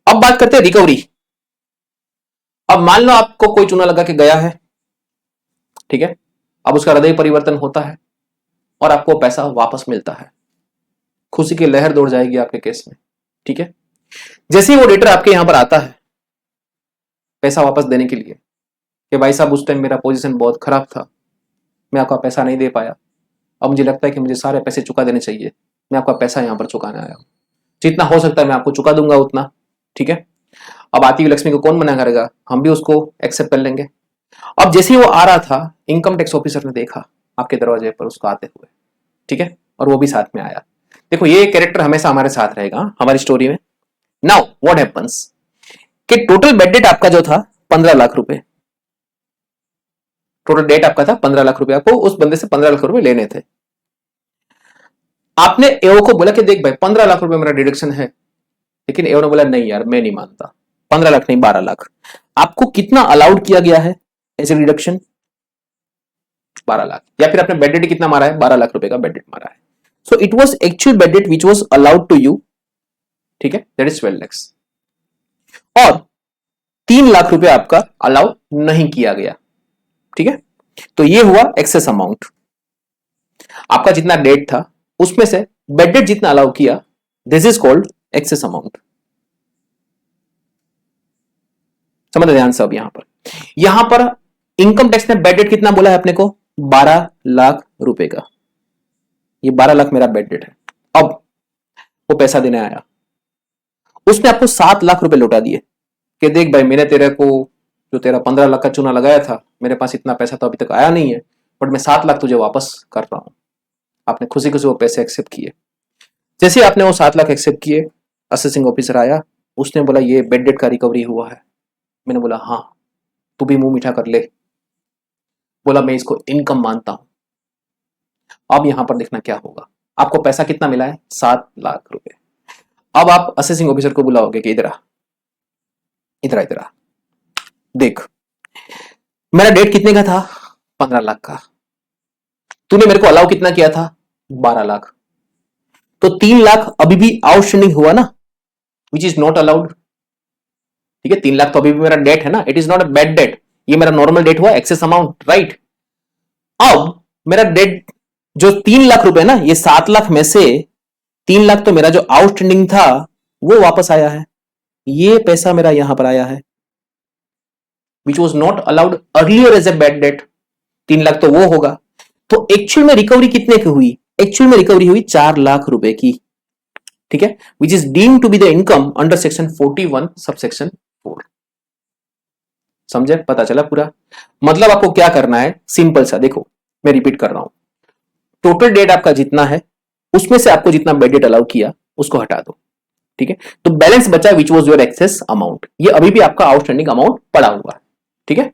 अब बात करते हैं रिकवरी. अब मान लो आपको कोई चूना लगा के गया है, ठीक है. अब उसका हृदय परिवर्तन होता है और आपको पैसा वापस मिलता है, खुशी की लहर दौड़ जाएगी आपके केस में. ठीक है. जैसे ही वो डेटर आपके यहां पर आता है पैसा वापस देने के लिए कि भाई साहब उस टाइम मेरा पोजीशन बहुत खराब था, मैं आपका पैसा नहीं दे पाया, अब मुझे लगता है कि मुझे सारे पैसे चुका देने चाहिए, मैं आपका पैसा यहां पर चुकाने आया हूं, जितना हो सकता है मैं आपको चुका दूंगा उतना. ठीक है. अब आती हुई लक्ष्मी को कौन मना करेगा, हम भी उसको एक्सेप्ट कर लेंगे. अब जैसे ही वो आ रहा था, इनकम टैक्स ऑफिसर ने देखा आपके दरवाजे पर उसको आते हुए, ठीक है, और वो भी साथ में आया. देखो ये कैरेक्टर हमेशा हमारे साथ रहेगा हमारी स्टोरी में. नाउ व्हाट हैपेंस कि टोटल बैड डेट आपका जो था 15 लाख रुपए, टोटल डेट आपका था 15 लाख रुपए, आपको उस बंदे से 15 लाख रुपए लेने थे. आपने एओ को बोला कि देख भाई 15 लाख रुपए मेरा डिडक्शन है, लेकिन एओ ने बोला नहीं यार मैं नहीं मानता, 15 लाख नहीं 12 लाख. आपको कितना अलाउड किया गया है एज ए डिडक्शन, 12 लाख. या फिर आपने बैड डेट कितना मारा है, 12 लाख रुपए का बैड डेट मारा है. So it was actual bad debt which was allowed to you. ठीक है. That is 12 lakhs. और 3 लाख रुपए आपका अलाउ नहीं किया गया. ठीक है. तो ये हुआ एक्सेस अमाउंट. आपका जितना डेट था उसमें से बैड डेट जितना अलाउ किया, this is called excess amount. समझ ध्यान से अब यहां पर यहां पर इनकम टैक्स ने बैड डेट कितना बोला है अपने को, 12 लाख रुपए का। ये 12 लाख मेरा बैड डेट है। अब वो पैसा देने आया, उसने आपको 7 लाख रुपए लौटा दिए कि देख भाई, मैंने तेरे को जो तेरा 15 लाख का चूना लगाया था, मेरे पास इतना पैसा तो अभी तक आया नहीं है, बट मैं 7 लाख तुझे वापस कर रहा हूं। आपने खुशी खुशी वो पैसे एक्सेप्ट किए। जैसे आपने वो 7 लाख एक्सेप्ट किए, असेसिंग ऑफिसर आया, उसने बोला ये बैड डेट का रिकवरी हुआ है। मैंने बोला हाँ, तू भी मुंह मीठा कर ले। बोला मैं इसको इनकम मानता हूं। अब यहां पर देखना क्या होगा, आपको पैसा कितना मिला है, 7 लाख रुपए। अब आप असेसिंग ऑफिसर को बुलाओगे कि इधर आ, इधर आ, इधर आ, देख मेरा डेट कितने का था, 15 लाख का। तूने मेरे को अलाउ कितना किया था, 12 लाख। तो 3 लाख अभी भी आउटस्टैंडिंग हुआ ना, विच इज नॉट अलाउड। ठीक है, 3 लाख तो अभी भी मेरा डेट है ना, it is not a bad debt, ये मेरा नॉर्मल डेट हुआ, एक्सेस अमाउंट, राइट। अब मेरा डेट जो 3 लाख रुपए ना, ये 7 लाख में से 3 लाख तो मेरा जो आउटस्टैंडिंग था वो वापस आया है, ये पैसा मेरा यहां पर आया है, which was not allowed earlier as a bad debt. 3 lakh तो वो होगा। तो एक्चुअल में रिकवरी कितने की हुई, एक्चुअल में रिकवरी हुई 4 लाख रुपए की। ठीक है, which is deemed to be the income under section 41 subsection 4। समझे, पता चला पूरा। मतलब आपको क्या करना है, सिंपल सा, देखो मैं रिपीट कर रहा हूं, टोटल डेट आपका जितना है उसमें से आपको जितना बैड डेट अलाउ किया उसको हटा दो। ठीक है, तो बैलेंस बचा which was your excess amount, ये अभी भी आपका आउटस्टैंडिंग अमाउंट पड़ा हुआ है। ठीक है,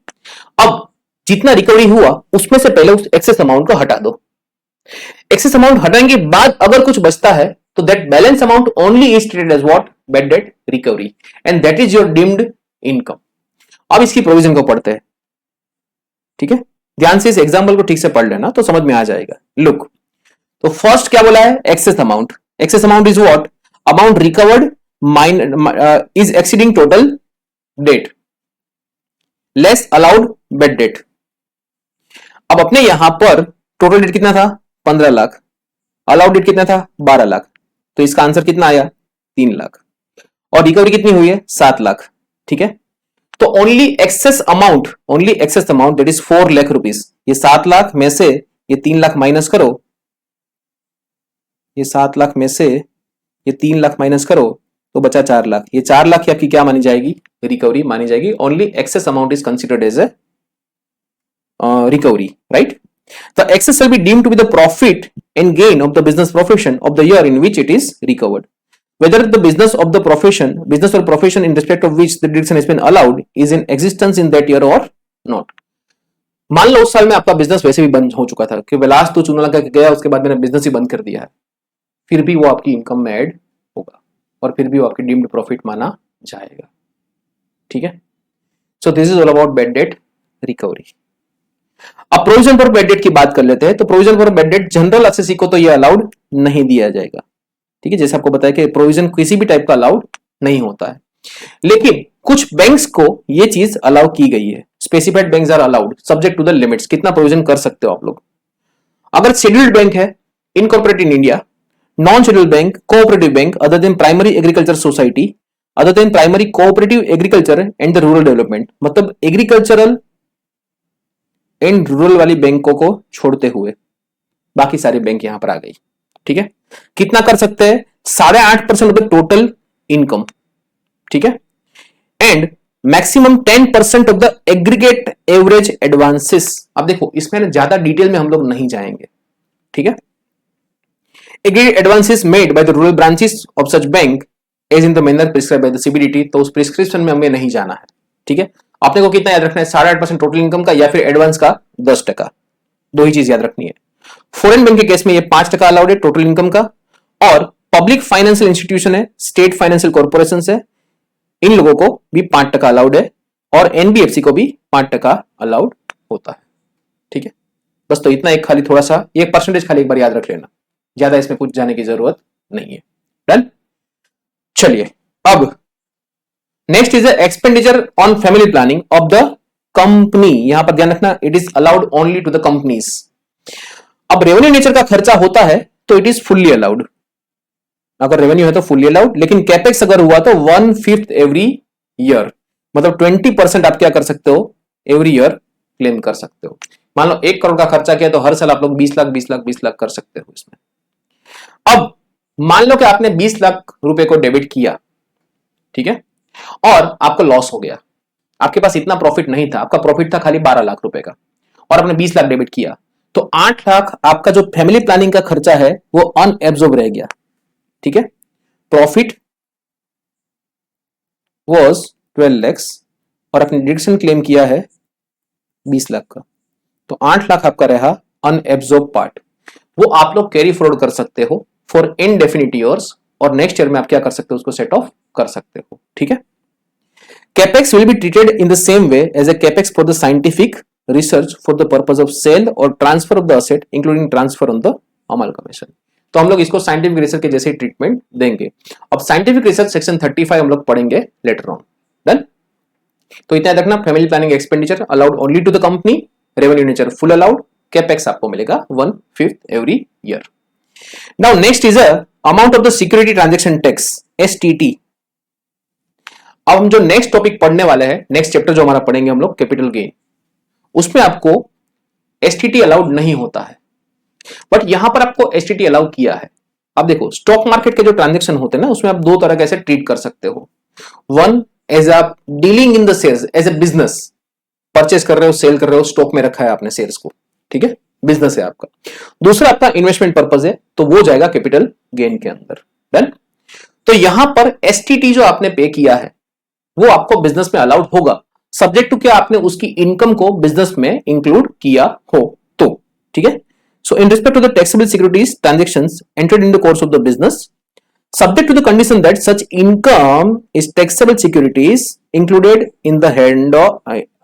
अब जितना रिकवरी हुआ उसमें से पहले उस एक्सेस अमाउंट को हटा दो। एक्सेस अमाउंट हटाने के बाद अगर कुछ बचता है तो that balance amount only is treated as what, bad debt recovery, and that is your deemed income. अब इसकी प्रोविजन को पढ़ते हैं। ठीक है, ध्यान से इस एग्जांपल को ठीक से पढ़ लेना तो समझ में आ जाएगा। लुक, तो फर्स्ट क्या बोला है, excess amount. Access amount is what, amount recovered is exceeding total date less allowed bad debt. अब अपने यहां पर टोटल डेट कितना था, 15 लाख, अलाउड डेट कितना था, 12 लाख, तो इसका आंसर कितना आया, 3 लाख, और रिकवरी कितनी हुई है, 7 लाख। ठीक है, तो only excess amount that is 4 lakh rupees. ये 7 लाख में से ये 3 लाख माइनस करो, ये 7 लाख में से ये 3 लाख माइनस करो तो बचा 4 लाख। ये 4 लाख की आपकी क्या मानी जाएगी, रिकवरी मानी जाएगी। Only excess amount is considered as a recovery, right? The excess shall be deemed to be the profit and gain of the business profession of the year in which it is recovered, whether the business or profession in respect of which the deduction has been allowed is in existence in that year or not. मान लो उस साल में आपका business वैसे भी बंद हो चुका था कि विलास तो चूना लगा के गया, उसके बाद मैंने बिजनेस ही बंद कर दिया है, फिर भी वो आपकी इनकम में ऐड होगा और फिर भी वो आपकी डीम्ड प्रॉफिट माना जाएगा। ठीक है, so this is all about bad debt recovery. अब प्रोविजन फॉर बैड डेट की बात कर लेते हैं। तो provision for bad debt general assessee को तो ये अलाउड नहीं दिया जाएगा। ठीक है, जैसे आपको बताया कि प्रोविजन किसी भी टाइप का अलाउड नहीं होता है, लेकिन कुछ बैंक्स को ये चीज अलाउ की गई है। Specified banks are allowed subject to the limits. कितना प्रोविजन कर सकते हो आप लोग, अगर शेड्यूल्ड बैंक है, incorporate in India, non scheduled bank, cooperative bank, other than primary agriculture society, other than primary cooperative agriculture and the rural development, मतलब agricultural and rural वाली बैंकों को छोड़ते हुए बाकी सारे बैंक यहां पर आ गई। ठीक है, कितना कर सकते हैं, 8.5% ऑफ द टोटल इनकम। ठीक है, and maximum 10% of the aggregate average advances. अब देखो इसमें ज्यादा डिटेल में हम लोग नहीं जाएंगे। ठीक है, aggregate advances made by the rural branches of such bank as in the manner prescribe by the CBDT, तो उस प्रिस्क्रिप्शन में हमें नहीं जाना है। ठीक है, आपने को कितना याद रखना है, 8.5% टोटल इनकम का या फिर एडवांस का 10%, दो ही चीज याद रखनी है। फॉरेन बैंक के केस में ये 5% अलाउड है टोटल इनकम का, और पब्लिक फाइनेंशियल इंस्टीट्यूशन है, स्टेट फाइनेंशियल कॉर्पोरेशन है, इन लोगों को भी 5% अलाउड है, और एनबीएफसी को भी 5% अलाउड होता है। ठीक है, बस तो इतना एक खाली थोड़ा सा 1% खाली एक बार याद रख लेना, ज्यादा इसमें कुछ जाने की जरूरत नहीं है। डन, चलिए अब next is expenditure on family planning of the company. यहां पर ध्यान रखना, it is allowed only to the companies. अब रेवेन्यू नेचर का खर्चा होता है तो इट इज फुल्ली अलाउड, अगर रेवेन्यू है तो फुल्ली अलाउड, लेकिन कैपेक्स अगर हुआ तो 1/5 एवरी ईयर, मतलब 20% आप क्या कर सकते हो, एवरी ईयर क्लेम कर सकते हो। मान लो 1 करोड़ का खर्चा किया तो हर साल आप लोग 20 लाख कर सकते हो इसमें। अब मान लो कि आपने 20 लाख रुपए को डेबिट किया, ठीक है, और आपको लॉस हो गया, आपके पास इतना प्रॉफिट नहीं था, आपका प्रॉफिट था खाली 12 लाख रुपए का, और आपने 20 लाख डेबिट किया, तो 8 लाख आपका जो फैमिली प्लानिंग का खर्चा है वो अनएब्जॉर्ब रह गया, ठीक है। प्रॉफिट वॉज 12 लैक्स और आपने डिडक्शन क्लेम किया है 20 लाख का, तो 8 लाख आपका रहा अनएब्जॉर्ब पार्ट, वो आप लोग कैरी फॉरवर्ड कर सकते हो फॉर इनडेफिनिट ईयर्स, और नेक्स्ट ईयर में आप क्या कर सकते हो, उसको सेट ऑफ कर सकते हो, ठीक है। Capex will be treated in the same way as a capex for the scientific research for the purpose of sale और transfer of the asset including transfer on the amalgamation. तो हम लोग इसको साइंटिफिक रिसर्च के जैसे treatment देंगे। अब scientific research section 35 हम लोग पढ़ेंगे लेटर ऑन। डन। तो इतना रखना, family planning expenditure allowed only to the company, revenue nature full allowed, capex आपको मिलेगा 1/5 every year. Now next is amount of the security transaction tax, STT। अब हम जो नेक्स्ट टॉपिक पढ़ने वाले हैं, नेक्स्ट चैप्टर जो हमारा पढ़ेंगे हम लोग कैपिटल गेन, उसमें आपको STT अलाउड नहीं होता है, बट यहां पर आपको STT अलाउ किया है। अब देखो, स्टॉक मार्केट के जो ट्रांजैक्शन होते हैं ना, उसमें आप दो तरह कैसे ट्रीट कर सकते हो। वन, एज आप dealing in the shares as a business, purchase कर रहे हो, सेल कर रहे हो, स्टॉक में रखा है आपने शेयर्स को, ठीक है, बिजनेस है आपका। दूसरा आपका इन्वेस्टमेंट पर्पज है, तो वो जाएगा कैपिटल गेन के अंदर। डन। तो यहां पर STT जो आपने पे किया है वो आपको बिजनेस में अलाउड होगा, सब्जेक्ट टू क्या आपने उसकी इनकम को बिजनेस में इंक्लूड किया हो तो, ठीक है। So in respect to the taxable securities transactions entered in the course of the business, subject to the condition that such income is taxable securities included in the head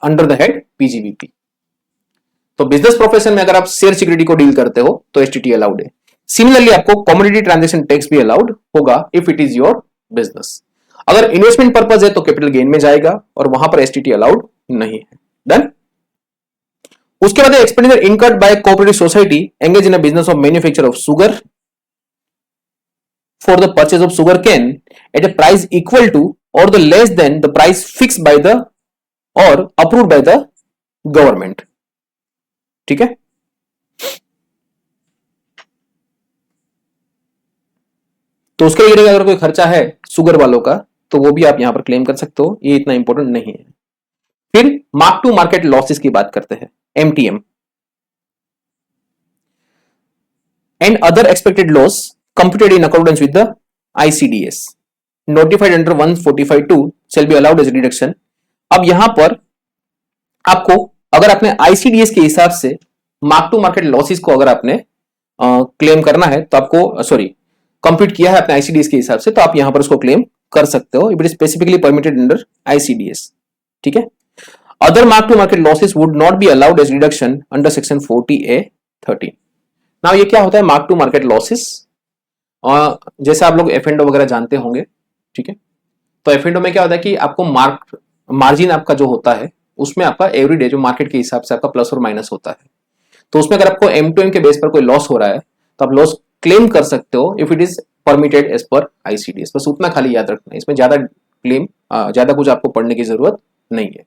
under the head PGBP। तो business profession में अगर आप share security को deal करते हो तो STT allowed है। Similarly आपको कमोडिटी ट्रांजैक्शन टैक्स भी अलाउड होगा if it is your business. अगर इन्वेस्टमेंट पर्पज है तो कैपिटल गेन में जाएगा और वहां पर STT अलाउड नहीं है। डन। उसके बाद expenditure incurred by cooperative society engage in a business of manufacture of sugar for the purchase of sugar cane at a price equal to or the less than the price fixed by the or approved by the government, ठीक है। तो उसके लिए अगर कोई खर्चा है sugar वालों का तो वो भी आप यहां पर क्लेम कर सकते हो, ये इतना इंपॉर्टेंट नहीं है। फिर मार्क टू मार्केट लॉसेस की बात करते हैं, MTM and other expected loss computed in accordance with the ICDS notified under 145(2) shall be allowed as deduction। अब यहां पर आपको अगर आपने ICDS के हिसाब से मार्क टू मार्केट लॉसेस को अगर आपने क्लेम करना है तो आपको कंप्यूट किया है अपने ICDS के हिसाब से, तो आप यहां पर उसको क्लेम कर सकते हो if it is specifically permitted under ICDS, ठीक है। Other mark to market losses would not be allowed as deduction under section 40A(13)। नाउ ये क्या होता है मार्क टू मार्केट लॉसेस? जैसे आप लोग F&O वगैरह जानते होंगे, ठीक है। तो F&O में क्या होता है कि आपको मार्जिन आपका जो होता है उसमें आपका एवरीडे जो मार्केट के हिसाब से आपका प्लस और माइनस होता है, तो उसमें अगर आपको M2M के बेस पर कोई लॉस हो रहा है तो आप लॉस क्लेम कर सकते हो if it is permitted as per ICDS। बस उतना खाली याद रखना है, इसमें ज्यादा कुछ आपको पढ़ने की जरूरत नहीं है।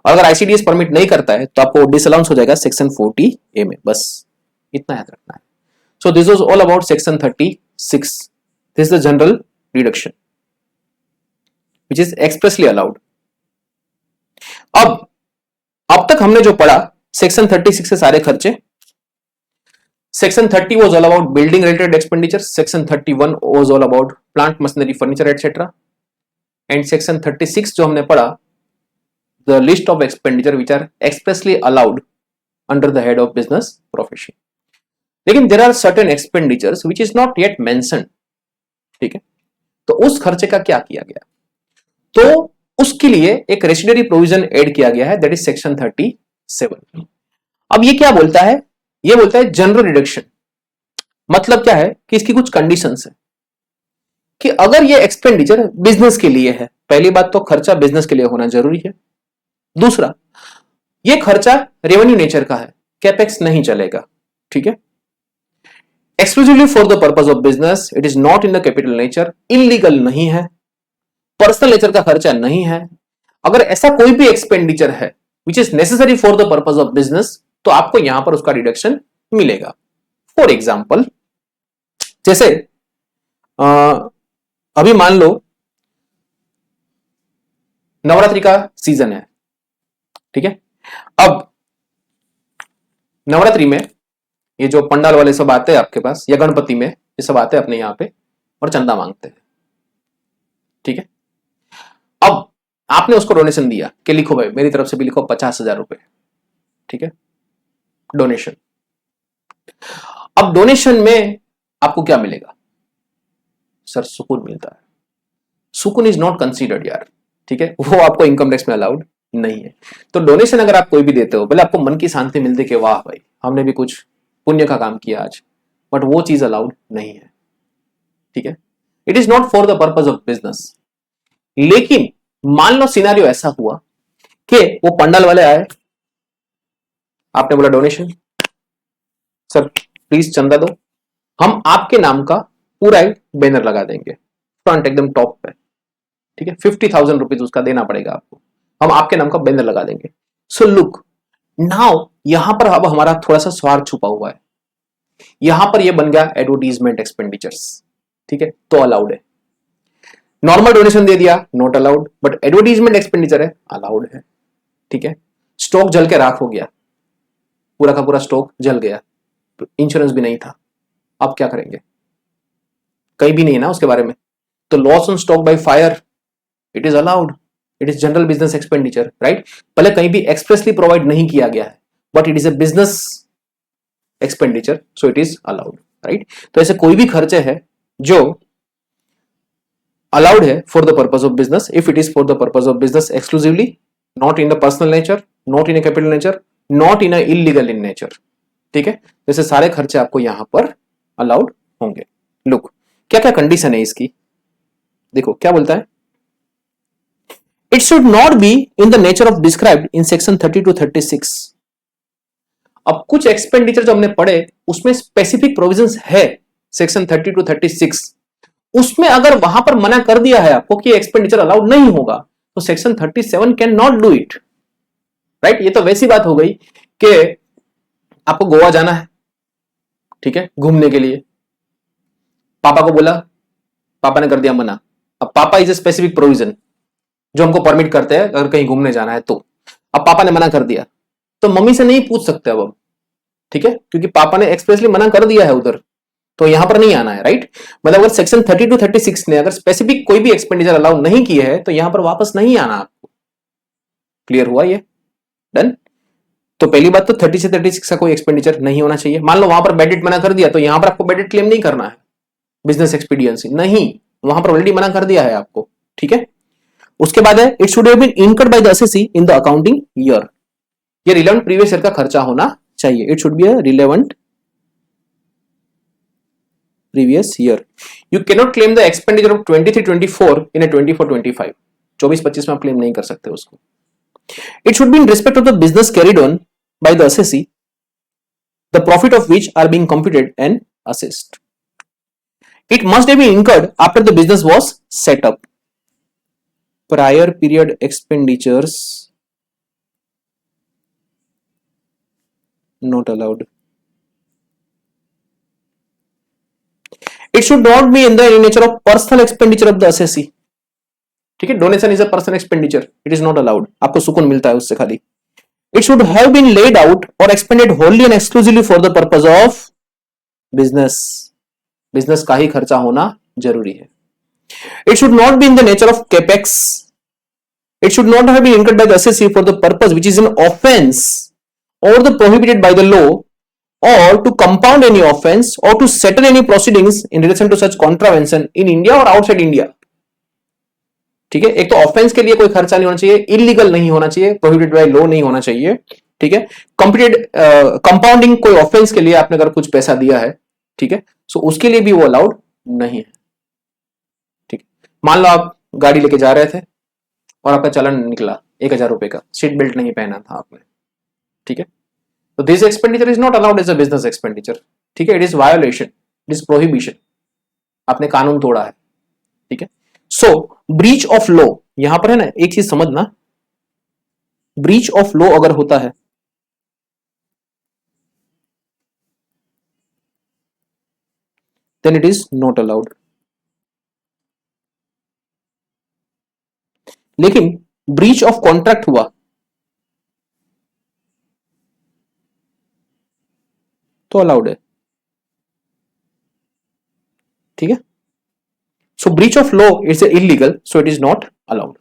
और अगर ICDS परमिट नहीं करता है तो आपको डिसअलाउंस हो जाएगा सेक्शन 40A में, बस इतना याद रखना है। So this was all about section 36. This is the general deduction which is expressly allowed। अब तक हमने जो पढ़ा सेक्शन 36 से सारे खर्चे। Section 30 was all about building related expenditure, section 31 was all about plant machinery furniture etc, and section 36 जो हमने पढ़ा the list of expenditure which are expressly allowed under the head of business profession। लेकिन there are certain expenditures which is not yet mentioned, ठीक है। तो उस खर्चे का क्या किया गया, तो उसके लिए एक रेसिडरी प्रोविजन ऐड किया गया है, दैट इज सेक्शन 37। अब ये क्या बोलता है, ये बोलता है जनरल डिडक्शन। मतलब क्या है कि इसकी कुछ कंडीशंस है कि अगर ये एक्सपेंडिचर बिजनेस के लिए है, पहली बात तो खर्चा बिजनेस के लिए होना जरूरी है। दूसरा, ये खर्चा रेवेन्यू नेचर का है, कैपेक्स नहीं चलेगा, ठीक है। Exclusively for the purpose of business, it is not in the capital nature, illegal नहीं है, पर्सनल नेचर का खर्चा नहीं है। अगर ऐसा कोई भी एक्सपेंडिचर है which is necessary for the purpose of business, तो आपको यहां पर उसका डिडक्शन मिलेगा। फॉर एग्जाम्पल, जैसे अभी मान लो नवरात्रि का सीजन है, ठीक है। अब नवरात्रि में ये जो पंडाल वाले सब आते हैं आपके पास, या गणपति में ये सब आते हैं अपने यहां पे और चंदा मांगते हैं, ठीक है। अब आपने उसको डोनेशन दिया कि लिखो भाई मेरी तरफ से भी लिखो 50,000 रुपए, ठीक है, डोनेशन। अब डोनेशन में आपको क्या मिलेगा? सर सुकून मिलता है। सुकून इज नॉट कंसीडर्ड यार, ठीक है, वो आपको इनकम टैक्स में अलाउड नहीं है। तो डोनेशन अगर आप कोई भी देते हो, पहले आपको मन की शांति मिलती है कि वाह भाई हमने भी कुछ पुण्य का काम किया आज, बट वो चीज अलाउड नहीं है, ठीक है। It is not for the purpose of business. लेकिन मान लो सिनेरियो ऐसा हुआ कि वो पंडाल वाले आए, आपने बोला डोनेशन, सर प्लीज चंदा दो, हम आपके नाम का पूरा एक बैनर लगा देंगे फ्रंट एकदम टॉप पे, ठीक है, 50,000 रुपीज उसका देना पड़ेगा आपको, हम आपके नाम का बैनर लगा देंगे। सो लुक नाउ यहां पर अब हमारा थोड़ा सा स्वार्थ छुपा हुआ है, यहां पर ये बन गया एडवर्टीजमेंट एक्सपेंडिचर्स, ठीक है, तो अलाउड है। नॉर्मल डोनेशन दे दिया not allowed, but advertisement expenditure है अलाउड है, ठीक है। स्टॉक जल के राख हो गया, पूरा का पूरा स्टॉक जल गया, तो इंश्योरेंस भी नहीं था, अब क्या करेंगे? कहीं भी नहीं है ना उसके बारे में, तो loss on stock by fire it is allowed, it is general business expenditure, right. भले कहीं भी एक्सप्रेसली प्रोवाइड नहीं किया गया है, but it is a business expenditure, so it is allowed, right. तो ऐसे कोई भी खर्चे है जो अलाउड है for the purpose of business, if it is for the purpose of business exclusively, not in the personal nature, not in A capital nature, not in A illegal in nature, ठीक है। जैसे सारे खर्चे आपको यहां पर allowed होंगे। Look क्या क्या कंडीशन है इसकी, देखो क्या बोलता है, it should not be in the nature of described in section 30 to 36। अब कुछ एक्सपेंडिचर जो हमने पढ़े उसमें स्पेसिफिक प्रोविजंस है सेक्शन 30 to 36, उसमें अगर वहां पर मना कर दिया है आपको कि एक्सपेंडिचर अलाउड नहीं होगा, तो section 37 can not do it, right. ये तो वैसी बात हो गई कि आपको गोवा जाना है, ठीक है, घूमने के लिए, पापा को बोला, पापा ने कर दिया मना। अब पापा इज ए स्पेसिफिक प्रोविजन जो हमको परमिट करते हैं अगर कहीं घूमने जाना है तो, अब पापा ने मना कर दिया तो मम्मी से नहीं पूछ सकते अब, ठीक है, क्योंकि पापा ने एक्सप्रेसली मना कर दिया है उधर, तो यहां पर नहीं आना है, राइट। मतलब अगर सेक्शन 30 to 36 ने अगर स्पेसिफिक कोई भी एक्सपेंडिचर अलाउ नहीं किया है तो यहां पर वापस नहीं आना आपको। क्लियर हुआ ये? डन। तो पहली बात तो 30 से 36 का कोई एक्सपेंडिचर नहीं होना चाहिए। मान लो वहां पर बेडिट मना कर दिया तो यहां पर आपको बेडिट क्लेम नहीं करना है, बिजनेस एक्सपीडियंसी नहीं, वहां पर ऑलरेडी मना कर दिया है आपको, ठीक है। उसके बाद है it should have been incurred by the assessee in the accounting year, ये रिलेवेंट प्रीवियस ईयर का खर्चा होना चाहिए, it should be a relevant previous year. You cannot claim the expenditure of 23-24 in a 24-25. 24-25 में आप क्लेम नहीं कर सकते उसको। It should be in respect of the business carried on by the assessee, the profit of which are being computed and assessed. It must have been incurred after the business was set up. Prior period expenditures not allowed. It should not be in the nature of personal expenditure of the assessee, ठीक है। Donation is a personal expenditure, it is not allowed, आपको सुकून मिलता है उससे खाली। It should have been laid out और expended wholly and exclusively for the purpose of business, business का ही खर्चा होना जरूरी है। It should not be in the nature of capex, it should not have been incurred by the assessee for the purpose which is an offense or the prohibited by the law, or to compound any offense or to settle any proceedings in relation to such contravention in India or outside India, ठीक है। एक तो offence के लिए कोई खर्चा नहीं होना चाहिए, इलीगल नहीं होना चाहिए, प्रोहिबिटेड बाय लॉ नहीं होना चाहिए, ठीक है। कंपाउंडिंग कोई ऑफेंस के लिए आपने अगर कुछ पैसा दिया है, ठीक है, सो उसके लिए भी वो अलाउड नहीं है, ठीक है। मान लो आप गाड़ी लेके जा रहे थे और आपका चालान निकला 1,000 रुपए का, सीट बेल्ट नहीं पहना था आपने, ठीक है, तो this expenditure is not allowed as a business expenditure, ठीक है, it is violation, it is prohibition, आपने कानून तोड़ा है, ठीक है। सो ब्रीच ऑफ लॉ, यहां पर है ना एक चीज समझना, ब्रीच ऑफ लॉ अगर होता है then it is not allowed. लेकिन ब्रीच ऑफ कॉन्ट्रैक्ट हुआ तो अलाउड है, ठीक है। So breach of law it's illegal, so it is not allowed,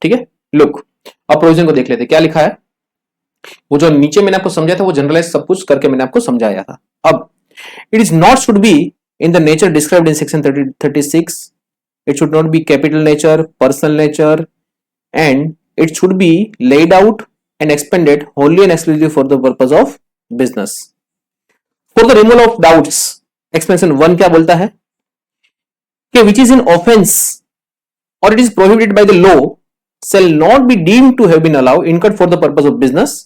ठीक है। लुक, अब प्रोविजन को देख लेते, क्या लिखा है। वो जो नीचे मैंने आपको समझाया था वो जनरलाइज सब कुछ करके मैंने आपको समझाया था। अब it is not should be in the nature described in section 36, it should not be capital nature, personal nature, and it should be laid out and expended wholly and exclusively for the purpose of business. For the removal of doubts, expansion 1 क्या बोलता है कि which is in offense or it is prohibited by the law shall not be deemed to have been allowed incurred for the purpose of business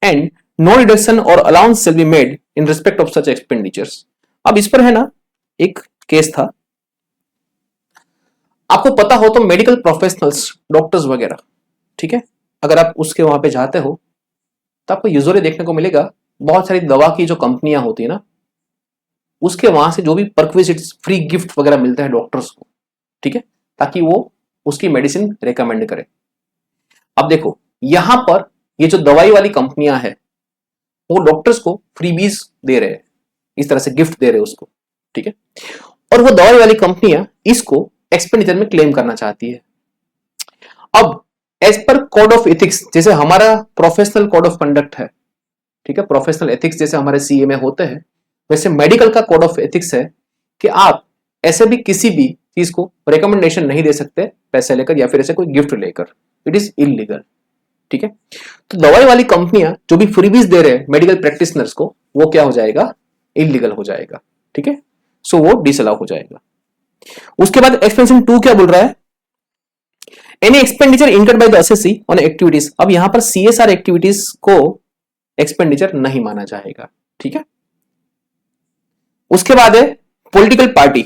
and no reduction or allowance shall be made in respect of such expenditures. अब इस पर है ना एक case था, आपको पता हो तो मेडिकल प्रोफेशनल्स, डॉक्टर्स वगैरह, ठीक है, अगर आप उसके वहां पे जाते हो तो आपको यूजुअली देखने को मिलेगा बहुत सारी दवा की जो कंपनियां होती है ना, उसके वहां से जो भी परक्विजिट्स, फ्री गिफ्ट वगैरह मिलते हैं डॉक्टर्स को, ठीक है, ताकि वो उसकी मेडिसिन रेकमेंड करे। अब देखो यहां पर ये जो दवाई वाली कंपनियां है वो डॉक्टर्स को फ्रीबीज दे रहे हैं, इस तरह से गिफ्ट दे रहे हैं उसको, ठीक है, और वो दवाई वाली कंपनियां इसको एक्सपेंडिचर में क्लेम करना चाहती है। अब as per code of ethics, जैसे हमारा प्रोफेशनल कोड ऑफ कंडक्ट है, ठीक है, प्रोफेशनल एथिक्स जैसे हमारे सीए में होते हैं, वैसे मेडिकल का कोड ऑफ एथिक्स है कि आप ऐसे भी किसी भी चीज को रिकमेंडेशन नहीं दे सकते पैसे लेकर या फिर ऐसे कोई गिफ्ट लेकर, इट इज इलीगल, ठीक है। तो दवाई वाली कंपनियां जो भी फ्रीबीज दे रहे हैं मेडिकल प्रैक्टिशनर्स को, वो क्या हो जाएगा, इलीगल हो जाएगा, ठीक है, सो वो डिसअलाउ हो जाएगा। उसके बाद एक्सपेंशन 2 क्या बोल रहा है, any expenditure incurred by the assessee on activities. अब यहां पर सीएसआर एक्टिविटीज को एक्सपेंडिचर नहीं माना जाएगा, ठीक है। उसके बाद है political party,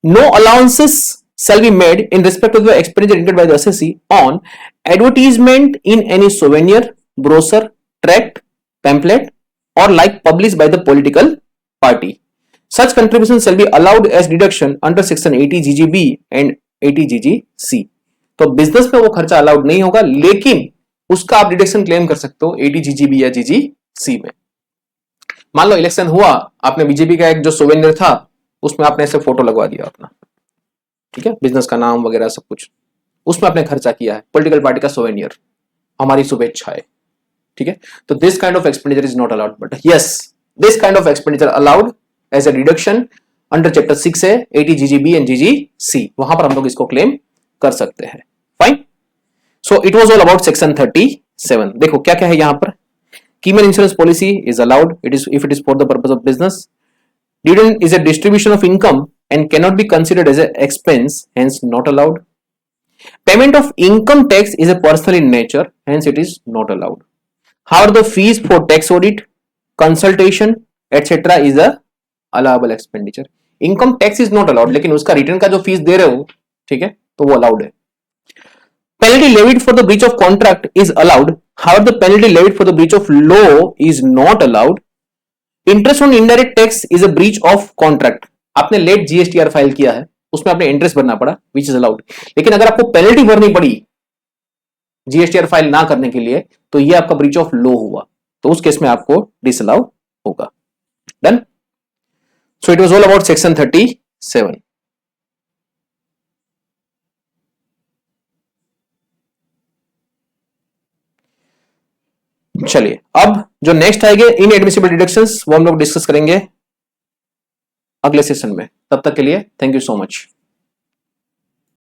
no allowances shall be made in respect of the expenditure incurred by the assessee on advertisement in any souvenir, brochure, tract, pamphlet or like published by the political party. Such contributions shall be allowed as deduction under section 80 GGB and 80 GGC. तो business में वो खर्चा allowed नहीं होगा, लेकिन उसका आप deduction claim कर सकते हो 80 GGB या GGC में। मान लो इलेक्शन हुआ, आपने बीजेपी का एक जो सोवेनियर था उसमें आपने ऐसे फोटो लगवा दिया अपना, ठीक है, बिजनेस का नाम वगैरह सब कुछ, उसमें आपने खर्चा किया है, पॉलिटिकल पार्टी का सोवेनियर, हमारी शुभेच्छा है, ठीक है। तो this kind of expenditure is not allowed, but yes this kind of expenditure allowed as a deduction under chapter 6 है 80 GGB एंड GGC, वहां पर हम लोग इसको क्लेम कर सकते हैं। Fine, so it was all about section 37। देखो क्या क्या है यहां पर, keyman insurance policy is allowed it is if it is for the purpose of business, dividend is a distribution of income and cannot be considered as an expense, hence not allowed. Payment of income tax is a personal in nature, hence it is not allowed. However, the fees for tax audit, consultation, etc. is a allowable expenditure. Income tax is not allowed, लेकिन उसका return का जो fees दे रहे हो, ठीक है, तो वो अलाउड है। Penalty levied for the breach of contract is allowed. However, the penalty levied for the breach of law is not allowed. Interest on indirect tax is a breach of contract, आपने late GSTR file किया है, उसमें आपने interest भरना पड़ा, which is allowed, लेकिन अगर आपको पेनल्टी भरनी पड़ी जीएसटीआर फाइल ना करने के लिए, तो ये आपका ब्रीच ऑफ लॉ हुआ, तो उस केस में आपको डिसअलाउ होगा। Done, so it was all about section 37। चलिए अब जो नेक्स्ट आएंगे इनएडमिसिबल डिडक्शंस, वो हम लोग डिस्कस करेंगे अगले सेशन में। तब तक के लिए थैंक यू सो मच।